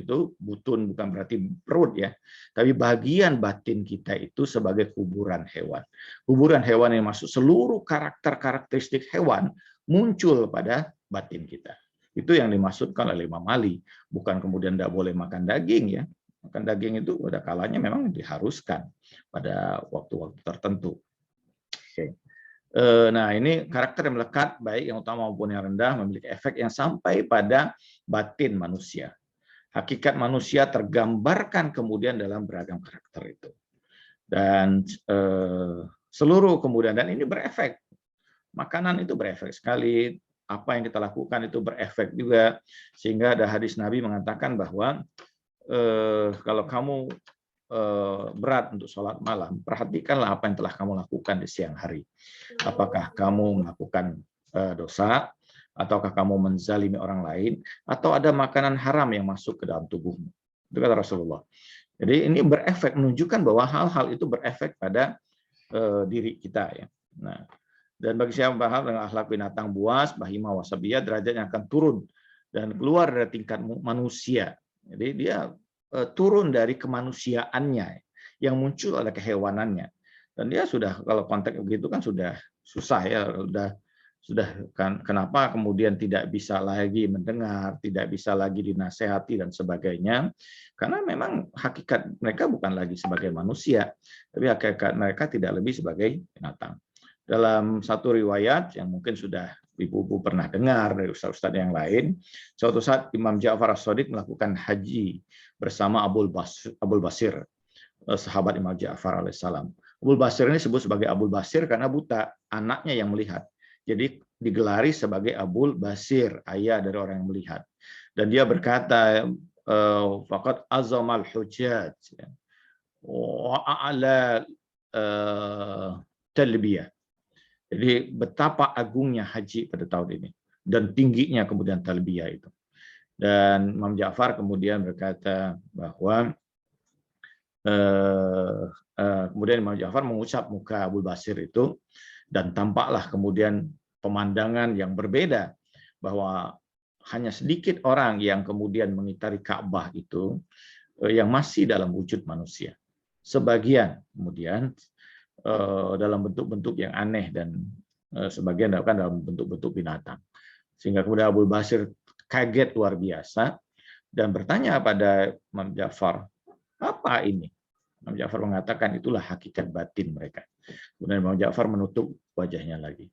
bukan berarti perut ya, tapi bagian batin kita itu sebagai kuburan hewan. Kuburan hewan yang masuk seluruh karakteristik hewan muncul pada batin kita. Itu yang dimaksudkan oleh Imam Ali. Bukan kemudian tidak boleh makan daging ya. Makan daging itu pada kalanya memang diharuskan pada waktu-waktu tertentu. Oke. Nah, ini karakter yang melekat, baik yang utama maupun yang rendah, memiliki efek yang sampai pada batin manusia. Hakikat manusia tergambarkan kemudian dalam beragam karakter itu. Dan seluruh kemudian, dan ini berefek. Makanan itu berefek sekali, apa yang kita lakukan itu berefek juga, sehingga ada hadis Nabi mengatakan bahwa kalau kamu berat untuk sholat malam, perhatikanlah apa yang telah kamu lakukan di siang hari. Apakah kamu melakukan dosa, ataukah kamu menzalimi orang lain, atau ada makanan haram yang masuk ke dalam tubuhmu. Itu kata Rasulullah. Jadi ini berefek, menunjukkan bahwa hal-hal itu berefek pada diri kita ya. Nah, dan bagi siapa paham dengan akhlak binatang buas, bahima wasabiyah, derajatnya akan turun dan keluar dari tingkat manusia. Jadi dia turun dari kemanusiaannya, yang muncul ada kehewanannya. Dan dia sudah, kalau konteks begitu kan sudah susah ya, sudah kan, kenapa kemudian tidak bisa lagi mendengar, tidak bisa lagi dinasehati dan sebagainya, karena memang hakikat mereka bukan lagi sebagai manusia, tapi hakikat mereka tidak lebih sebagai binatang. Dalam satu riwayat yang mungkin sudah ibu-ibu pernah dengar dari ustaz-ustaz yang lain, suatu saat Imam Ja'far As-Shadiq melakukan haji bersama Abul Basir, sahabat Imam Ja'far alaihissalam. Abul Basir ini disebut sebagai Abul Basir karena buta, anaknya yang melihat. Jadi digelari sebagai Abul Basir, ayah dari orang yang melihat. Dan dia berkata, faqad azamal hujjaj wa a'la talbiyah. Jadi betapa agungnya haji pada tahun ini dan tingginya kemudian talbiyah itu. Dan Imam Ja'far kemudian berkata bahwa kemudian Imam Ja'far mengucap muka Abul Basir itu, dan tampaklah kemudian pemandangan yang berbeda, bahwa hanya sedikit orang yang kemudian mengitari Ka'bah itu yang masih dalam wujud manusia. Sebagian kemudian dalam bentuk-bentuk yang aneh, dan sebagian dalam bentuk-bentuk binatang. Sehingga kemudian Abul Basir kaget luar biasa dan bertanya pada Imam Ja'far, apa ini? Imam Ja'far mengatakan itulah hakikat batin mereka. Kemudian Imam Ja'far menutup wajahnya lagi.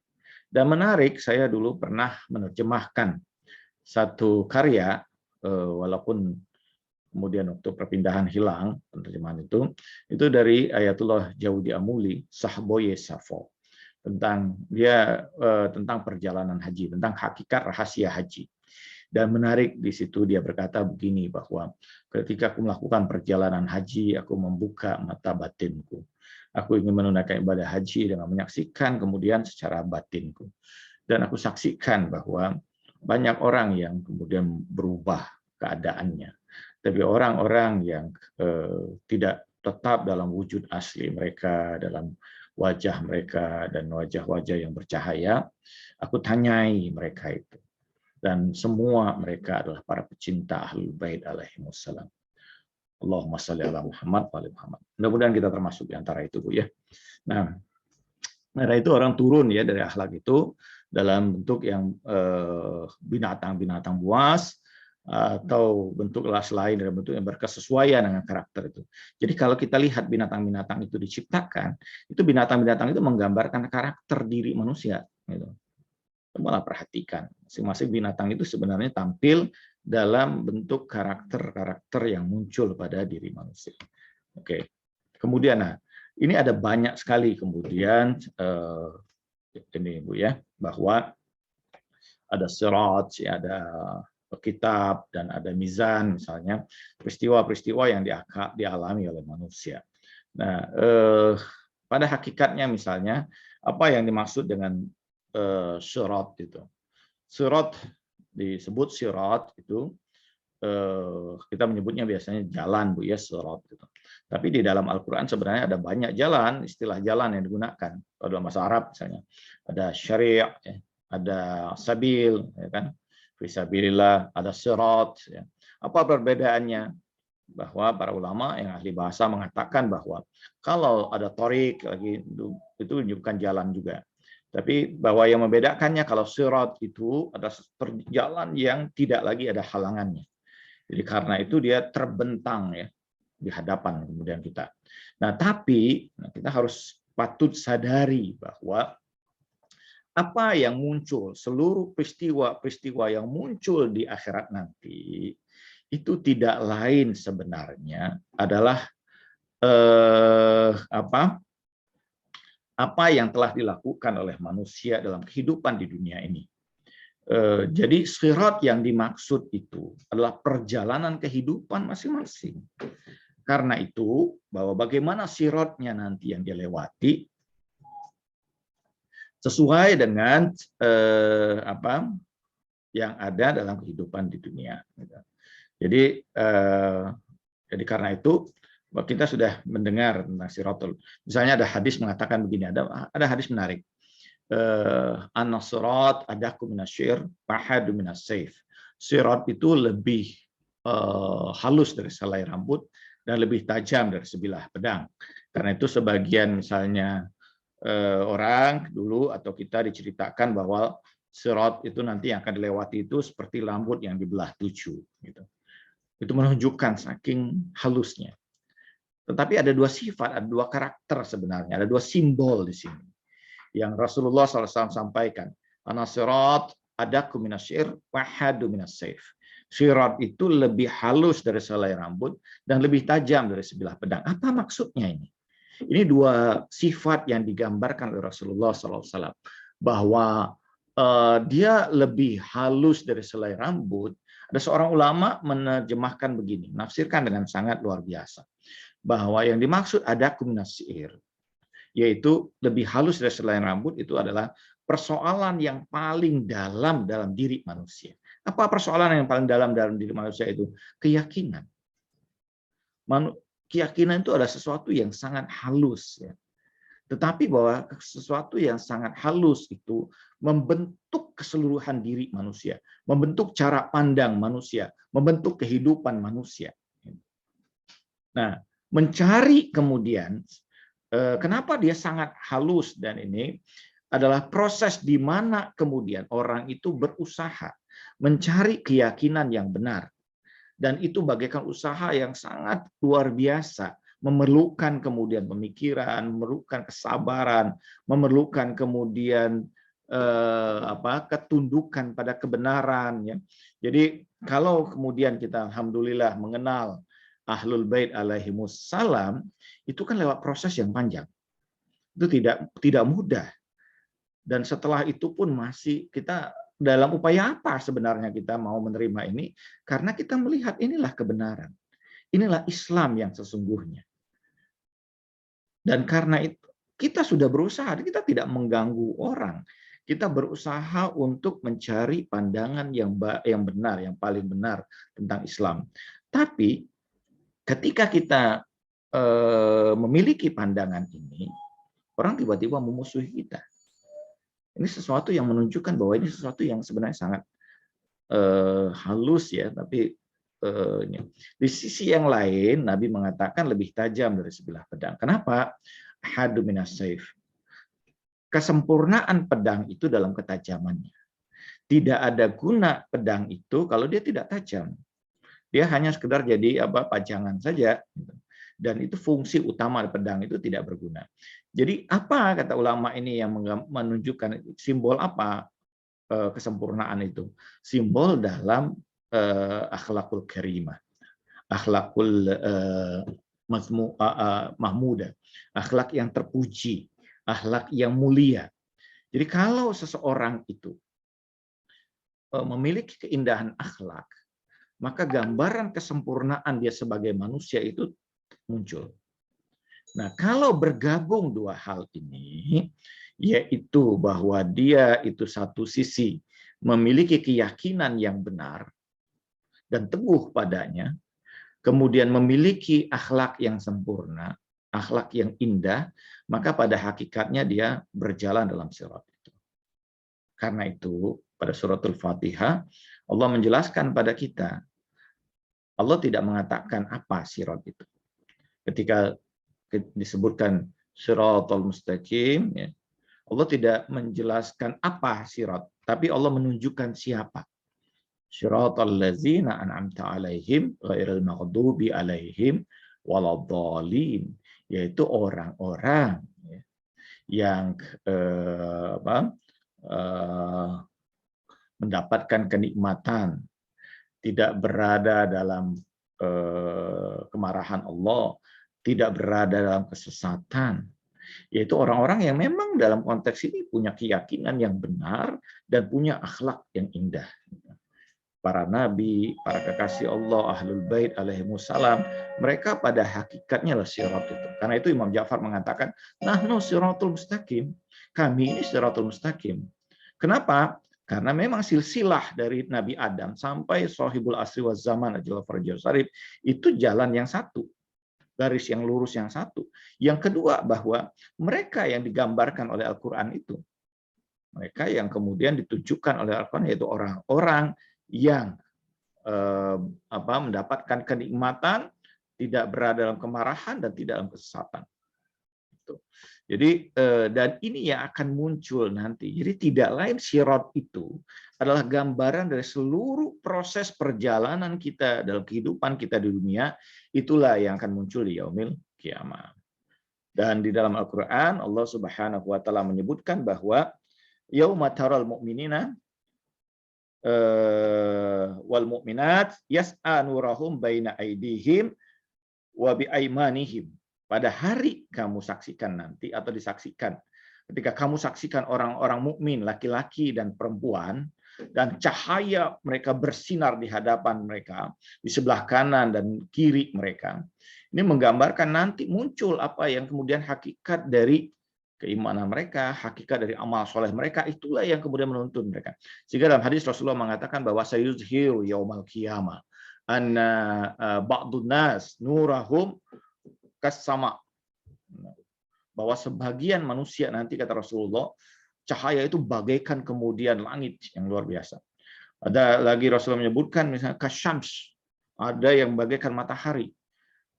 Dan menarik, saya dulu pernah menerjemahkan satu karya, walaupun kemudian waktu perpindahan hilang penerjemahan itu dari Ayatullah Jaudi Amuli, Sahboye Safo, tentang tentang perjalanan haji, tentang hakikat rahasia haji. Dan menarik di situ dia berkata begini, bahwa ketika aku melakukan perjalanan haji, aku membuka mata batinku. Aku ingin menunaikan ibadah haji dengan menyaksikan kemudian secara batinku. Dan aku saksikan bahwa banyak orang yang kemudian berubah keadaannya. Tapi orang-orang yang tidak tetap dalam wujud asli mereka, dalam wajah mereka dan wajah-wajah yang bercahaya, aku tanyai mereka itu. Dan semua mereka adalah para pecinta Ahlul Bait alaihimussalam. Allahumma shalli ala Muhammad wa ali Muhammad. Mudah-mudahan kita termasuk di antara itu, Bu ya. Nah, itu orang turun ya dari akhlak itu dalam bentuk yang binatang-binatang buas, atau bentuk kelas lain dalam bentuk yang berkesesuaian dengan karakter itu. Jadi kalau kita lihat binatang-binatang itu diciptakan, itu binatang-binatang itu menggambarkan karakter diri manusia. Gitu. Malah perhatikan, masing-masing binatang itu sebenarnya tampil dalam bentuk karakter-karakter yang muncul pada diri manusia. Oke. Kemudian, nah, ini ada banyak sekali kemudian ini Bu ya, bahwa ada sirat, ada kitab, dan ada mizan, misalnya peristiwa-peristiwa yang dialami oleh manusia. Nah, pada hakikatnya misalnya apa yang dimaksud dengan sirat itu? Sirat disebut sirat itu kita menyebutnya biasanya jalan, Bu ya, sirat gitu. Tapi di dalam Al-Qur'an sebenarnya ada banyak jalan, istilah jalan yang digunakan. Kalau dalam bahasa Arab misalnya ada syari', ada sabil, ya kan? Fisabilillah, ada sirat. Ya. Apa perbedaannya? Bahwa para ulama yang ahli bahasa mengatakan bahwa kalau ada thorik lagi itu bukan jalan juga. Tapi bahwa yang membedakannya kalau sirat itu ada jalan yang tidak lagi ada halangannya. Jadi karena itu dia terbentang ya di hadapan kemudian kita. Nah, tapi kita harus patut sadari bahwa apa yang muncul, seluruh peristiwa-peristiwa yang muncul di akhirat nanti, itu tidak lain sebenarnya adalah apa yang telah dilakukan oleh manusia dalam kehidupan di dunia ini. Jadi sirat yang dimaksud itu adalah perjalanan kehidupan masing-masing. Karena itu, bahwa bagaimana siratnya nanti yang dilewati sesuai dengan apa yang ada dalam kehidupan di dunia. Jadi karena itu kita sudah mendengar tentang siratul. Misalnya ada hadis mengatakan begini, ada hadis menarik. An-sirat adaku minasyir, fahadu minasayf. Sirat itu lebih halus dari selai rambut dan lebih tajam dari sebilah pedang. Karena itu sebagian misalnya orang dulu atau kita diceritakan bahwa sirat itu nanti yang akan dilewati itu seperti rambut yang dibelah 7 gitu. Itu menunjukkan saking halusnya. Tetapi ada 2 sifat, ada 2 karakter sebenarnya, ada 2 simbol di sini yang Rasulullah SAW sampaikan. An-sirat adaku minasyir wahadu minasayf. Sirat itu lebih halus dari selai rambut dan lebih tajam dari sebilah pedang. Apa maksudnya ini? Ini 2 sifat yang digambarkan oleh Rasulullah SAW, bahwa dia lebih halus dari selai rambut. Ada seorang ulama menerjemahkan begini, menafsirkan dengan sangat luar biasa, bahwa yang dimaksud adaku minasyir, yaitu lebih halus dari selai rambut, itu adalah persoalan yang paling dalam diri manusia. Apa persoalan yang paling dalam diri manusia itu? Keyakinan. Keyakinan itu adalah sesuatu yang sangat halus, ya. Tetapi bahwa sesuatu yang sangat halus itu membentuk keseluruhan diri manusia, membentuk cara pandang manusia, membentuk kehidupan manusia. Nah, mencari kemudian kenapa dia sangat halus, dan ini adalah proses di mana kemudian orang itu berusaha mencari keyakinan yang benar. Dan itu bagaikan usaha yang sangat luar biasa, memerlukan kemudian pemikiran, memerlukan kesabaran, memerlukan kemudian ketundukan pada kebenaran, ya. Jadi kalau kemudian kita alhamdulillah mengenal Ahlul Bait alaihimussalam, itu kan lewat proses yang panjang. Itu tidak mudah. Dan setelah itu pun masih kita dalam upaya apa sebenarnya kita mau menerima ini? Karena kita melihat inilah kebenaran. Inilah Islam yang sesungguhnya. Dan karena itu kita sudah berusaha, kita tidak mengganggu orang. Kita berusaha untuk mencari pandangan yang benar, yang paling benar tentang Islam. Tapi ketika kita memiliki pandangan ini, orang tiba-tiba memusuhi kita. Ini sesuatu yang menunjukkan bahwa ini sesuatu yang sebenarnya sangat halus, ya, tapi di sisi yang lain Nabi mengatakan lebih tajam dari sebilah pedang. Kenapa? Hadu minasayf. Kesempurnaan pedang itu dalam ketajamannya. Tidak ada guna pedang itu kalau dia tidak tajam. Dia hanya sekedar jadi pajangan saja. Dan itu fungsi utama pedang itu tidak berguna. Jadi apa kata ulama ini yang menunjukkan simbol apa kesempurnaan itu? Simbol dalam akhlakul karimah, akhlakul mahmudah, akhlak yang terpuji, akhlak yang mulia. Jadi kalau seseorang itu memiliki keindahan akhlak, maka gambaran kesempurnaan dia sebagai manusia itu muncul. Nah, kalau bergabung 2 hal ini, yaitu bahwa dia itu satu sisi memiliki keyakinan yang benar dan teguh padanya, kemudian memiliki akhlak yang sempurna, akhlak yang indah, maka pada hakikatnya dia berjalan dalam sirat itu. Karena itu, pada suratul Fatihah, Allah menjelaskan pada kita, Allah tidak mengatakan apa sirat itu. Ketika disebutkan siratal mustaqim, ya, Allah tidak menjelaskan apa sirat, tapi Allah menunjukkan siapa. Siratal ladzina an'amta alaihim ghairil maghdubi alaihim waladhdallin, yaitu orang-orang yang mendapatkan kenikmatan, tidak berada dalam kemarahan Allah, tidak berada dalam kesesatan, Yaitu orang-orang yang memang dalam konteks ini punya keyakinan yang benar dan punya akhlak yang indah. Para nabi, para kekasih Allah, ahlul bait alaihimussalam, mereka pada hakikatnya lah sirat itu. Karena itu Imam Ja'far mengatakan, nahnu siratul mustaqim. Kami ini siratul mustaqim. Kenapa? Karena memang silsilah dari Nabi Adam sampai Shahibul Asri wa Zaman Ajal Farjul Sarif itu jalan yang satu, garis yang lurus yang satu. Yang kedua, bahwa mereka yang digambarkan oleh Al-Quran itu, mereka yang kemudian ditujukan oleh Al-Quran yaitu orang-orang yang mendapatkan kenikmatan, tidak berada dalam kemarahan dan tidak dalam kesesatan. Jadi dan ini yang akan muncul nanti. Jadi tidak lain sirat itu adalah gambaran dari seluruh proses perjalanan kita dalam kehidupan kita di dunia. Itulah yang akan muncul di yaumil kiamat. Dan di dalam Al-Quran Allah Subhanahu Wa Taala menyebutkan bahwa yauma taral mu'minina wal mu'minat yas'a nurahum baina aydihim wa bi aymanihim. Pada hari kamu saksikan nanti atau disaksikan ketika kamu saksikan orang-orang mukmin laki-laki dan perempuan dan cahaya mereka bersinar di hadapan mereka di sebelah kanan dan kiri mereka. Ini menggambarkan nanti muncul apa yang kemudian hakikat dari keimanan mereka, hakikat dari amal soleh mereka, itulah yang kemudian menuntun mereka. Sehingga dalam hadis Rasulullah mengatakan bahwa sayuzhiru yaumal qiyamah anna ba'dun nas nurahum kas-sama. Bahwa sebagian manusia nanti kata Rasulullah, cahaya itu bagaikan kemudian langit yang luar biasa. Ada lagi Rasulullah menyebutkan misalnya kasyams, ada yang bagaikan matahari.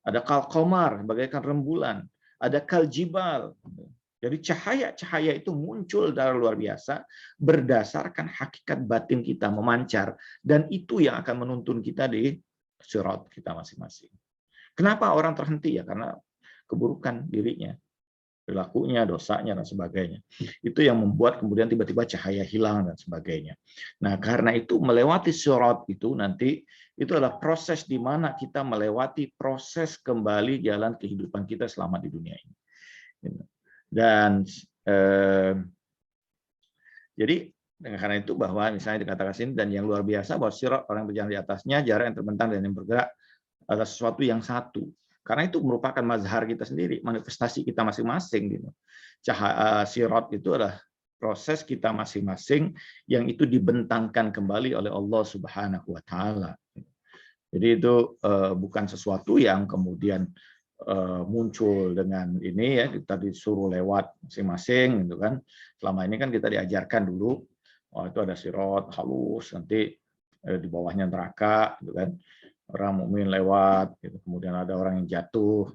Ada kal-qamar, bagaikan rembulan. Ada kal-jibal. Jadi cahaya-cahaya itu muncul dari luar biasa berdasarkan hakikat batin kita memancar. Dan itu yang akan menuntun kita di sirat kita masing-masing. Kenapa orang terhenti? Ya karena keburukan dirinya, perilakunya, dosanya, dan sebagainya. Itu yang membuat kemudian tiba-tiba cahaya hilang dan sebagainya. Nah, karena itu melewati sirat itu nanti itu adalah proses di mana kita melewati proses kembali jalan kehidupan kita selama di dunia ini. Dan jadi karena itu bahwa misalnya dikatakan sini dan yang luar biasa bahwa sirat orang berjalan di atasnya jarak yang terbentang dan yang bergerak adalah sesuatu yang satu. Karena itu merupakan mazhar kita sendiri, manifestasi kita masing-masing gitu. Sirat itu adalah proses kita masing-masing yang itu dibentangkan kembali oleh Allah Subhanahu wa taala. Jadi itu bukan sesuatu yang kemudian muncul dengan ini ya kita disuruh lewat masing-masing gitu kan. Selama ini kan kita diajarkan dulu itu ada sirat halus nanti di bawahnya neraka gitu kan. Orang mukmin lewat gitu. Kemudian ada orang yang jatuh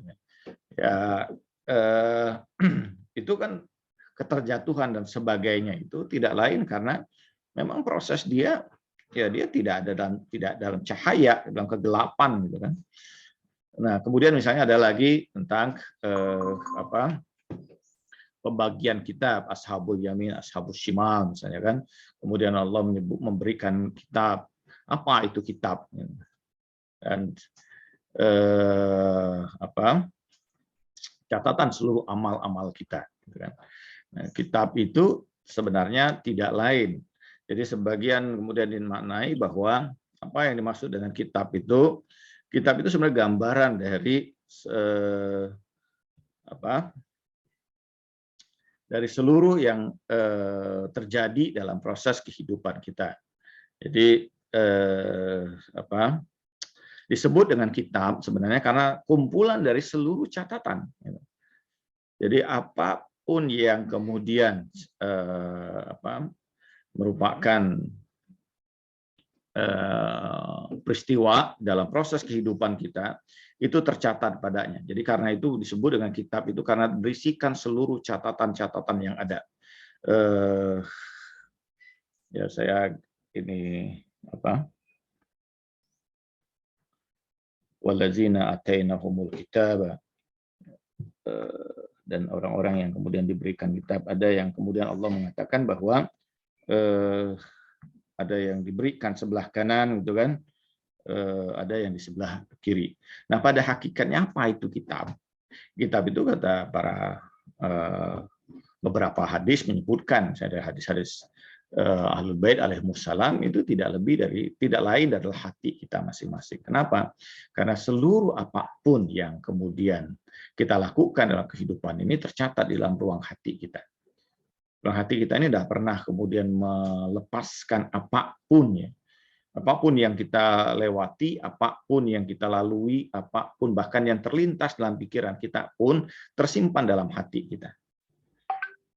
ya itu kan keterjatuhan dan sebagainya itu tidak lain karena memang proses dia tidak dalam cahaya, dalam kegelapan gitu kan. Nah, kemudian misalnya ada lagi tentang pembagian kitab ashabul yamin, ashabul shimal misalnya kan. Kemudian Allah memberikan kitab. Apa itu kitab? Dan catatan seluruh amal-amal kita gitu kan. Nah, kitab itu sebenarnya tidak lain. Jadi sebagian kemudian dimaknai bahwa apa yang dimaksud dengan kitab itu sebenarnya gambaran dari dari seluruh yang terjadi dalam proses kehidupan kita. Jadi disebut dengan kitab sebenarnya karena kumpulan dari seluruh catatan. Jadi apapun yang kemudian merupakan peristiwa dalam proses kehidupan kita itu tercatat padanya. Jadi karena itu disebut dengan kitab itu karena berisikan seluruh catatan-catatan yang ada. Ya saya ini wallazina atainahumul kitaba dan orang-orang yang kemudian diberikan kitab ada yang kemudian Allah mengatakan bahwa ada yang diberikan sebelah kanan gitu kan, ada yang di sebelah kiri. Nah, pada hakikatnya apa itu kitab? Kitab itu kata para beberapa hadis menyebutkan, misalnya hadis-hadis Ahlul Bait alaihimussalam itu tidak lain adalah hati kita masing-masing. Kenapa? Karena seluruh apapun yang kemudian kita lakukan dalam kehidupan ini tercatat di dalam ruang hati kita. Ruang hati kita ini tidak pernah kemudian melepaskan apapun ya. Apapun yang kita lewati, apapun yang kita lalui, apapun bahkan yang terlintas dalam pikiran kita pun tersimpan dalam hati kita.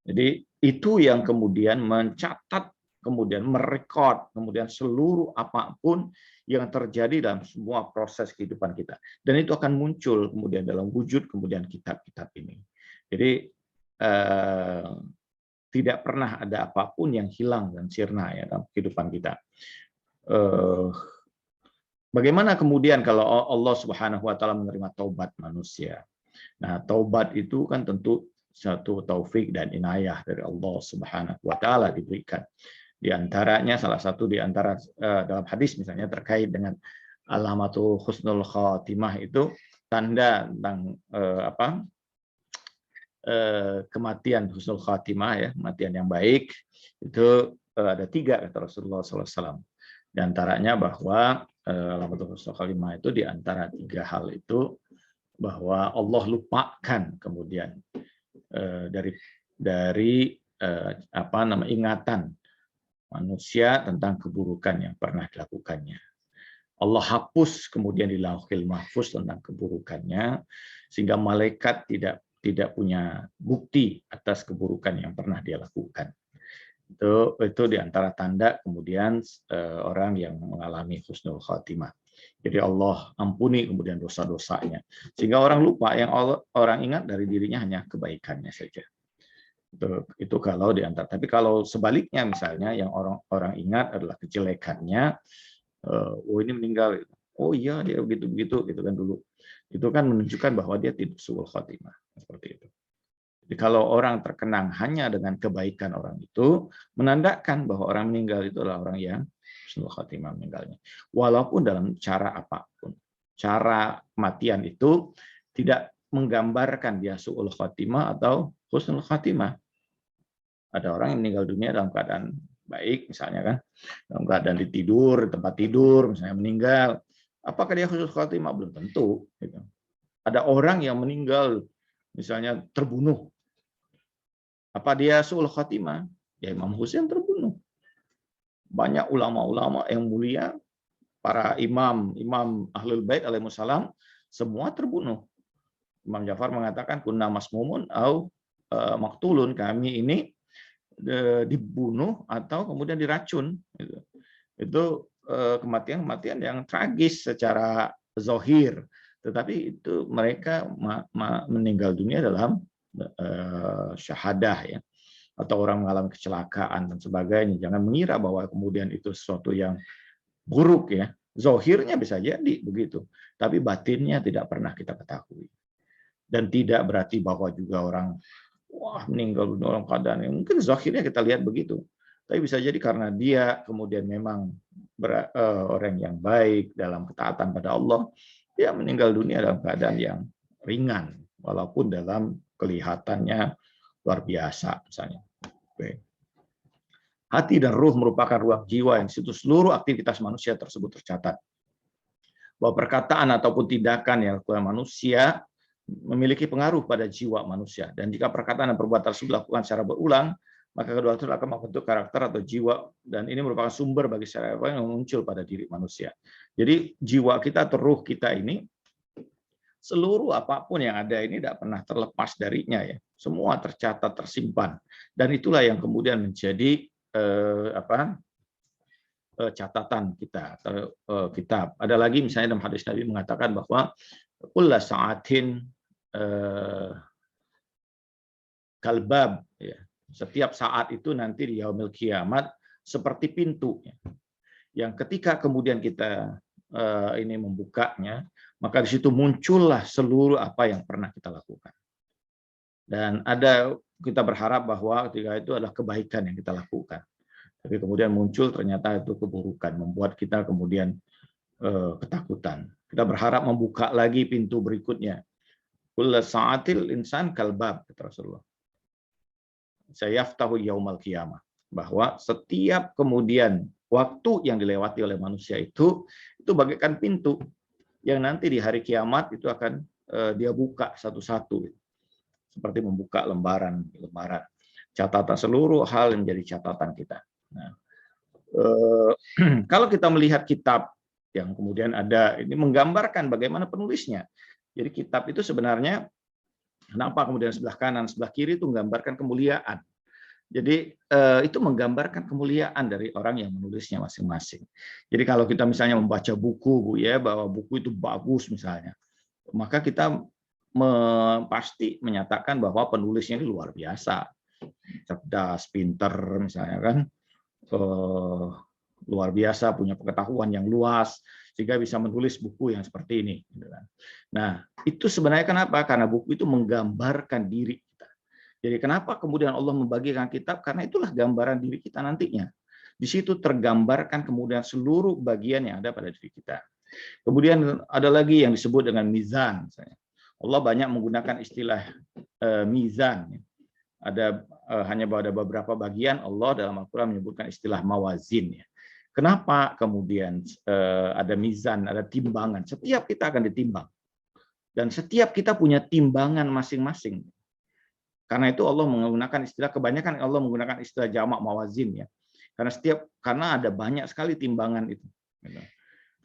Jadi itu yang kemudian mencatat, kemudian merekod, kemudian seluruh apapun yang terjadi dalam semua proses kehidupan kita. Dan itu akan muncul kemudian dalam wujud kemudian kitab-kitab ini. Jadi tidak pernah ada apapun yang hilang dan sirna ya dalam kehidupan kita. Bagaimana kemudian kalau Allah Subhanahu wa taala menerima taubat manusia? Nah, taubat itu kan tentu satu taufik dan inayah dari Allah Subhanahu wa taala diberikan. Di antaranya salah satu di antara dalam hadis misalnya terkait dengan alamatul husnul khatimah itu tanda tentang kematian husnul khatimah ya, kematian yang baik itu ada 3 kata Rasulullah SAW. Di antaranya bahwa alamatul husnul khatimah itu di antara 3 hal itu bahwa Allah lupakan kemudian dari ingatan manusia tentang keburukan yang pernah dilakukannya. Allah hapus kemudian di Lauhil Mahfuz tentang keburukannya sehingga malaikat tidak punya bukti atas keburukan yang pernah dia lakukan. Itu di antara tanda kemudian orang yang mengalami husnul khatimah. Jadi Allah ampuni kemudian dosa-dosanya. Sehingga orang lupa, yang orang ingat dari dirinya hanya kebaikannya saja. Itu kalau di antara. Tapi kalau sebaliknya misalnya yang orang ingat adalah kejelekannya, oh ini meninggal, oh iya dia begitu-begitu gitu kan dulu. Itu kan menunjukkan bahwa dia tidak suul khatimah. Seperti itu. Jadi kalau orang terkenang hanya dengan kebaikan orang itu, menandakan bahwa orang meninggal itu adalah orang yang husnul khatimah meninggalnya. Walaupun dalam cara apapun. Cara kematian itu tidak menggambarkan dia suul khatimah atau husnul khatimah. Ada orang yang meninggal dunia dalam keadaan baik misalnya kan, dalam keadaan tidur, tempat tidur misalnya meninggal. Apakah dia husnul khatimah? Belum tentu. Gitu. Ada orang yang meninggal misalnya terbunuh. Apa dia suul khatimah? Ya Imam Husain terbunuh. Banyak ulama-ulama yang mulia, para imam Ahlul Bait alaihissalam, semua terbunuh. Imam Ja'far mengatakan kunna masmumun au maktulun, kami ini dibunuh atau kemudian diracun. Itu kematian yang tragis secara zahir, tetapi itu mereka meninggal dunia dalam syahadah ya, atau orang mengalami kecelakaan dan sebagainya. Jangan mengira bahwa kemudian itu sesuatu yang buruk ya. Zahirnya bisa jadi begitu, tapi batinnya tidak pernah kita ketahui. Dan tidak berarti bahwa juga orang meninggal dunia dalam keadaan yang mungkin zahirnya kita lihat begitu. Tapi bisa jadi karena dia kemudian memang orang yang baik dalam ketaatan pada Allah, dia meninggal dunia dalam keadaan yang ringan, walaupun dalam kelihatannya luar biasa misalnya. Hati dan ruh merupakan ruang jiwa yang situ seluruh aktivitas manusia tersebut tercatat. Bahwa perkataan ataupun tindakan yang dilakukan manusia memiliki pengaruh pada jiwa manusia. Dan jika perkataan dan perbuatan tersebut dilakukan secara berulang, maka kedua itu akan membentuk karakter atau jiwa. Dan ini merupakan sumber bagi secara yang muncul pada diri manusia. Jadi jiwa kita atau ruh kita ini, seluruh apapun yang ada ini tidak pernah terlepas darinya ya. Semua tercatat, tersimpan. Dan itulah yang kemudian menjadi catatan kita, kitab. Ada lagi misalnya dalam hadis Nabi mengatakan bahwa kulla sa'atin kalbab ya. Setiap saat itu nanti di yaumil kiamat seperti pintu ya. Yang ketika kemudian kita ini membukanya, maka di situ muncullah seluruh apa yang pernah kita lakukan. Dan kita berharap bahwa ketika itu adalah kebaikan yang kita lakukan. Tapi kemudian muncul ternyata itu keburukan, membuat kita kemudian ketakutan. Kita berharap membuka lagi pintu berikutnya. Kulla sa'atil insan kalbab, kata Rasulullah. Sayaftahu yaumal qiyamah. Bahwa setiap kemudian waktu yang dilewati oleh manusia itu bagaikan pintu yang nanti di hari kiamat itu akan dia buka satu-satu. Seperti membuka lembaran. Catatan seluruh hal yang menjadi catatan kita. Nah, kalau kita melihat kitab yang kemudian ada, ini menggambarkan bagaimana penulisnya. Jadi kitab itu sebenarnya, kenapa kemudian sebelah kanan, sebelah kiri itu menggambarkan kemuliaan. Jadi itu menggambarkan kemuliaan dari orang yang menulisnya masing-masing. Jadi kalau kita misalnya membaca buku, Bu, ya, bahwa buku itu bagus misalnya, maka kita pasti menyatakan bahwa penulisnya itu luar biasa, cerdas, pinter misalnya kan, luar biasa, punya pengetahuan yang luas, sehingga bisa menulis buku yang seperti ini. Nah, itu sebenarnya kenapa? Karena buku itu menggambarkan diri kita. Jadi kenapa kemudian Allah membagikan kitab? Karena itulah gambaran diri kita nantinya. Di situ tergambarkan kemudian seluruh bagian yang ada pada diri kita. Kemudian ada lagi yang disebut dengan mizan. Allah banyak menggunakan istilah mizan. Ada hanya ada beberapa bagian Allah dalam Al-Quran menyebutkan istilah mawazin. Kenapa kemudian ada mizan, ada timbangan? Setiap kita akan ditimbang. Dan setiap kita punya timbangan masing-masing. Karena itu Allah menggunakan istilah, kebanyakan Allah menggunakan istilah jamak mawazin, ya. Karena ada banyak sekali timbangan itu.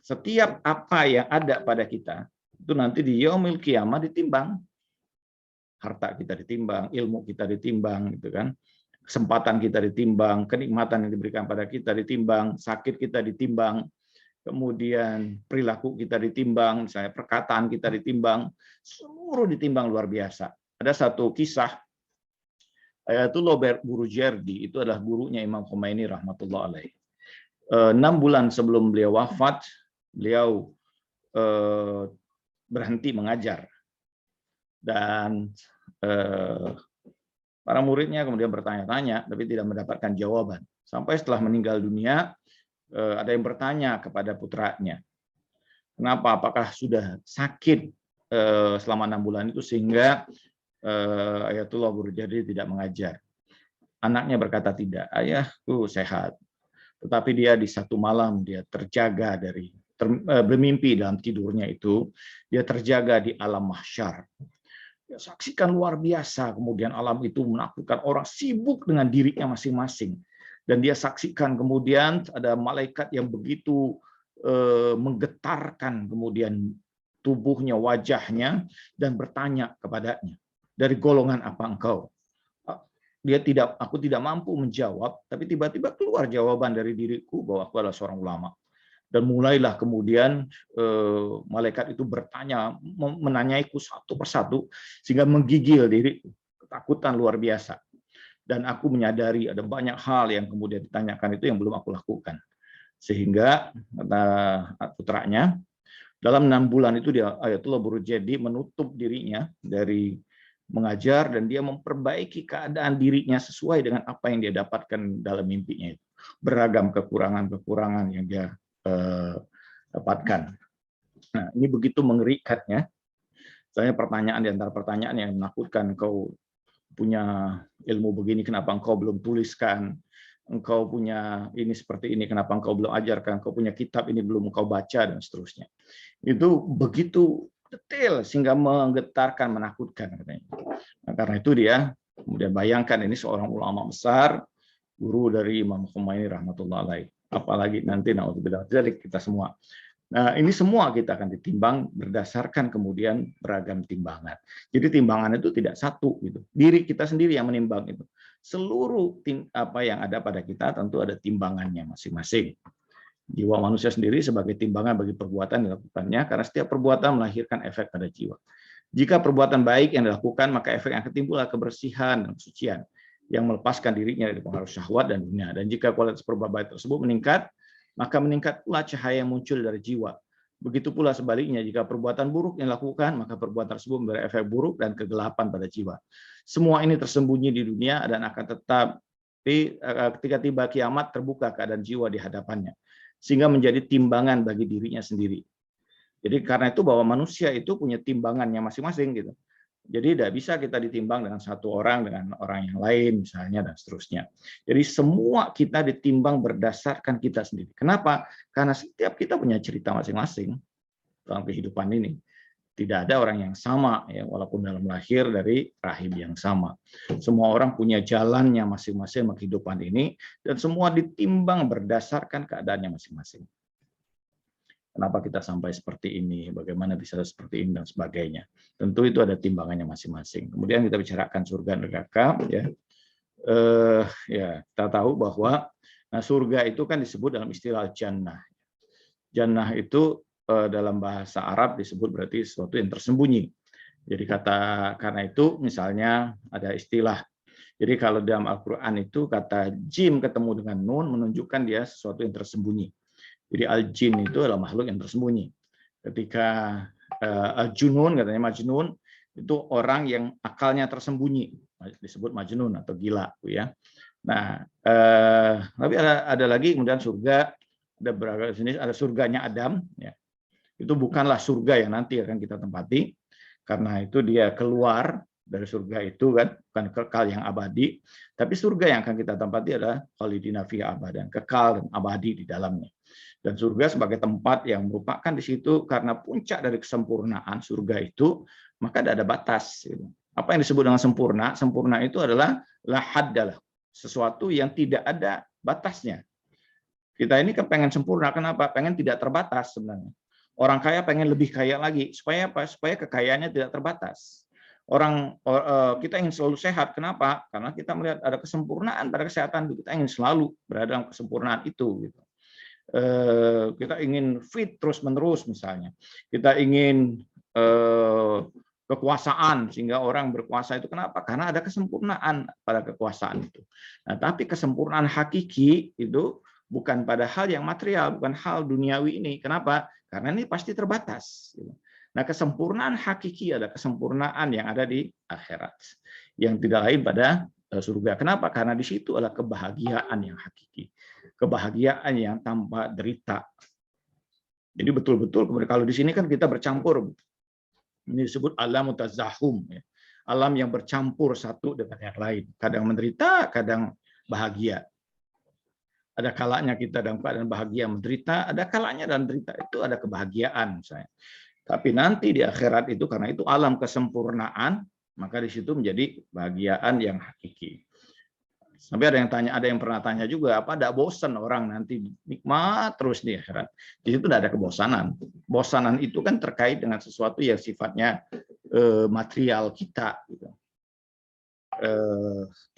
Setiap apa yang ada pada kita itu nanti di yaumil qiyamah ditimbang. Harta kita ditimbang, ilmu kita ditimbang, gitu kan. Kesempatan kita ditimbang, kenikmatan yang diberikan pada kita ditimbang, sakit kita ditimbang, kemudian perilaku kita ditimbang, misalnya perkataan kita ditimbang, seluruh ditimbang luar biasa. Ada satu kisah, Ayatullah Burujerdi, itu adalah gurunya Imam Khomeini rahmatullah alaih. 6 bulan sebelum beliau wafat, beliau berhenti mengajar. Dan para muridnya kemudian bertanya-tanya, tapi tidak mendapatkan jawaban. Sampai setelah meninggal dunia, ada yang bertanya kepada putranya, kenapa? Apakah sudah sakit selama 6 bulan itu sehingga Ayatullah Burujerdi tidak mengajar? Anaknya berkata, tidak, ayahku sehat. Tetapi dia di satu malam dia terjaga dari bermimpi dalam tidurnya itu, dia terjaga di alam mahsyar. Dia saksikan luar biasa, kemudian alam itu menakutkan, orang sibuk dengan dirinya masing-masing. Dan dia saksikan kemudian ada malaikat yang begitu menggetarkan kemudian tubuhnya, wajahnya, dan bertanya kepadanya, dari golongan apa engkau? Aku tidak mampu menjawab, tapi tiba-tiba keluar jawaban dari diriku bahwa aku adalah seorang ulama. Dan mulailah kemudian malaikat itu bertanya, menanyaiku satu persatu, sehingga menggigil diriku, ketakutan luar biasa. Dan aku menyadari ada banyak hal yang kemudian ditanyakan itu yang belum aku lakukan. Sehingga kata putranya, dalam 6 bulan itu dia Ayatullah Burujerdi menutup dirinya dari mengajar, dan dia memperbaiki keadaan dirinya sesuai dengan apa yang dia dapatkan dalam mimpinya itu. Beragam kekurangan-kekurangan yang dia dapatkan. Nah, ini begitu mengerikannya. Saya pertanyaan di antara pertanyaan yang menakutkan, engkau punya ilmu begini, kenapa engkau belum tuliskan? Engkau punya ini seperti ini, kenapa engkau belum ajarkan? Engkau punya kitab ini belum engkau baca, dan seterusnya. Itu begitu detail sehingga menggetarkan, menakutkan katanya. Nah, karena itu dia kemudian bayangkan ini seorang ulama besar, guru dari Imam Khomeini rahmatullah alaih. Apalagi nanti naudzubillah dzalik kita semua. Nah, ini semua kita akan ditimbang berdasarkan kemudian beragam timbangan. Jadi timbangan itu tidak satu gitu. Diri kita sendiri yang menimbang itu. Seluruh apa yang ada pada kita tentu ada timbangannya masing-masing. Jiwa manusia sendiri sebagai timbangan bagi perbuatan yang dilakukannya, karena setiap perbuatan melahirkan efek pada jiwa. Jika perbuatan baik yang dilakukan, maka efek yang akan timbul adalah kebersihan dan kesucian yang melepaskan dirinya dari pengaruh syahwat dan dunia. Dan jika kualitas perbuatan baik tersebut meningkat, maka meningkat pula cahaya yang muncul dari jiwa. Begitu pula sebaliknya, jika perbuatan buruk yang dilakukan, maka perbuatan tersebut memberi efek buruk dan kegelapan pada jiwa. Semua ini tersembunyi di dunia dan akan tetap ketika tiba kiamat terbuka keadaan jiwa di hadapannya, sehingga menjadi timbangan bagi dirinya sendiri. Jadi karena itu bahwa manusia itu punya timbangannya masing-masing gitu. Jadi tidak bisa kita ditimbang dengan satu orang dengan orang yang lain misalnya dan seterusnya. Jadi semua kita ditimbang berdasarkan kita sendiri. Kenapa? Karena setiap kita punya cerita masing-masing dalam kehidupan ini. Tidak ada orang yang sama ya, walaupun dalam lahir dari rahim yang sama. Semua orang punya jalannya masing-masing kehidupan ini dan semua ditimbang berdasarkan keadaannya masing-masing. Kenapa kita sampai seperti ini, bagaimana bisa seperti ini, dan sebagainya. Tentu itu ada timbangannya masing-masing. Kemudian kita bicarakan surga dan neraka. Ya, kita tahu bahwa surga itu kan disebut dalam istilah jannah. Jannah itu dalam bahasa Arab disebut berarti sesuatu yang tersembunyi. Jadi karena itu misalnya ada istilah. Jadi kalau dalam Al-Quran itu kata jim ketemu dengan nun menunjukkan dia sesuatu yang tersembunyi. Jadi al-jin itu adalah makhluk yang tersembunyi. Ketika al-junun, katanya majnun, itu orang yang akalnya tersembunyi, disebut majnun atau gila, ya. Nah, tapi ada lagi kemudian surga, ada beragam jenis, ada surganya Adam, ya. Itu bukanlah surga yang nanti akan kita tempati, karena itu dia keluar dari surga itu kan, bukan kekal yang abadi, tapi surga yang akan kita tempati adalah khalidina fiha abadan, kekal dan abadi di dalamnya. Dan surga sebagai tempat yang merupakan di situ karena puncak dari kesempurnaan surga itu, maka tidak ada batas. Apa yang disebut dengan sempurna? Sempurna itu adalah la haddalah, sesuatu yang tidak ada batasnya. Kita ini kan pengen sempurna, kenapa? Pengen tidak terbatas sebenarnya. Orang kaya pengen lebih kaya lagi, supaya apa? Supaya kekayaannya tidak terbatas. Kita ingin selalu sehat, kenapa? Karena kita melihat ada kesempurnaan pada kesehatan, kita ingin selalu berada dalam kesempurnaan itu. Gitu. Kita ingin fit terus-menerus misalnya. Kita ingin kekuasaan sehingga orang berkuasa itu kenapa? Karena ada kesempurnaan pada kekuasaan itu. Nah, tapi kesempurnaan hakiki itu bukan pada hal yang material, bukan hal duniawi ini. Kenapa? Karena ini pasti terbatas. Nah, kesempurnaan hakiki adalah kesempurnaan yang ada di akhirat, yang tidak lain pada surga. Kenapa? Karena di situ adalah kebahagiaan yang hakiki, kebahagiaan yang tanpa derita. Jadi betul-betul kalau di sini kan kita bercampur. Ini disebut alam mutazahum, ya. Alam yang bercampur satu dengan yang lain. Kadang menderita, kadang bahagia. Ada kalanya kita dalam keadaan bahagia menderita, ada kalanya dalam derita itu ada kebahagiaan misalnya. Tapi nanti di akhirat itu karena itu alam kesempurnaan, maka di situ menjadi kebahagiaan yang hakiki. Sampai ada yang pernah tanya juga, apa tidak bosan orang nanti nikmat terus di akhirat? Di situ tidak ada kebosanan. Bosanan itu kan terkait dengan sesuatu yang sifatnya material kita. Gitu.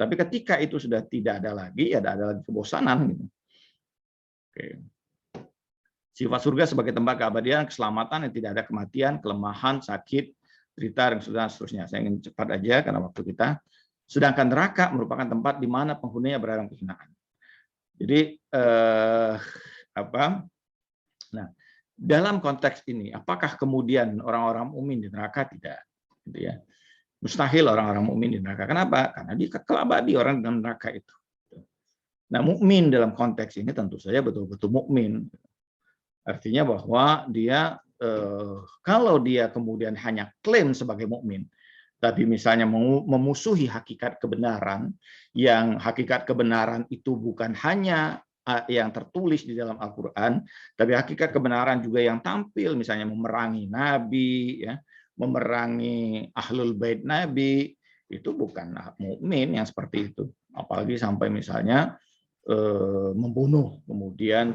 Tapi ketika itu sudah tidak ada lagi, ya ada lagi kebosanan. Gitu. Oke. Sifat surga sebagai tempat keabadian, keselamatan yang tidak ada kematian, kelemahan, sakit, derita, dan seterusnya. Saya ingin cepat aja karena waktu kita. Sedangkan neraka merupakan tempat di mana penghuninya berada dalam kehinaan. Jadi Nah, dalam konteks ini, apakah kemudian orang-orang mukmin di neraka? Tidak, gitu ya. Mustahil orang-orang mukmin di neraka. Kenapa? Karena dia kekal abadi orang dalam neraka itu. Nah, mukmin dalam konteks ini tentu saja betul-betul mukmin. Artinya bahwa dia kalau dia kemudian hanya klaim sebagai mukmin, tapi misalnya memusuhi hakikat kebenaran, yang hakikat kebenaran itu bukan hanya yang tertulis di dalam Al-Quran, tapi hakikat kebenaran juga yang tampil, misalnya memerangi Nabi, ya, memerangi ahlul bait Nabi, itu bukan mukmin yang seperti itu. Apalagi sampai misalnya membunuh kemudian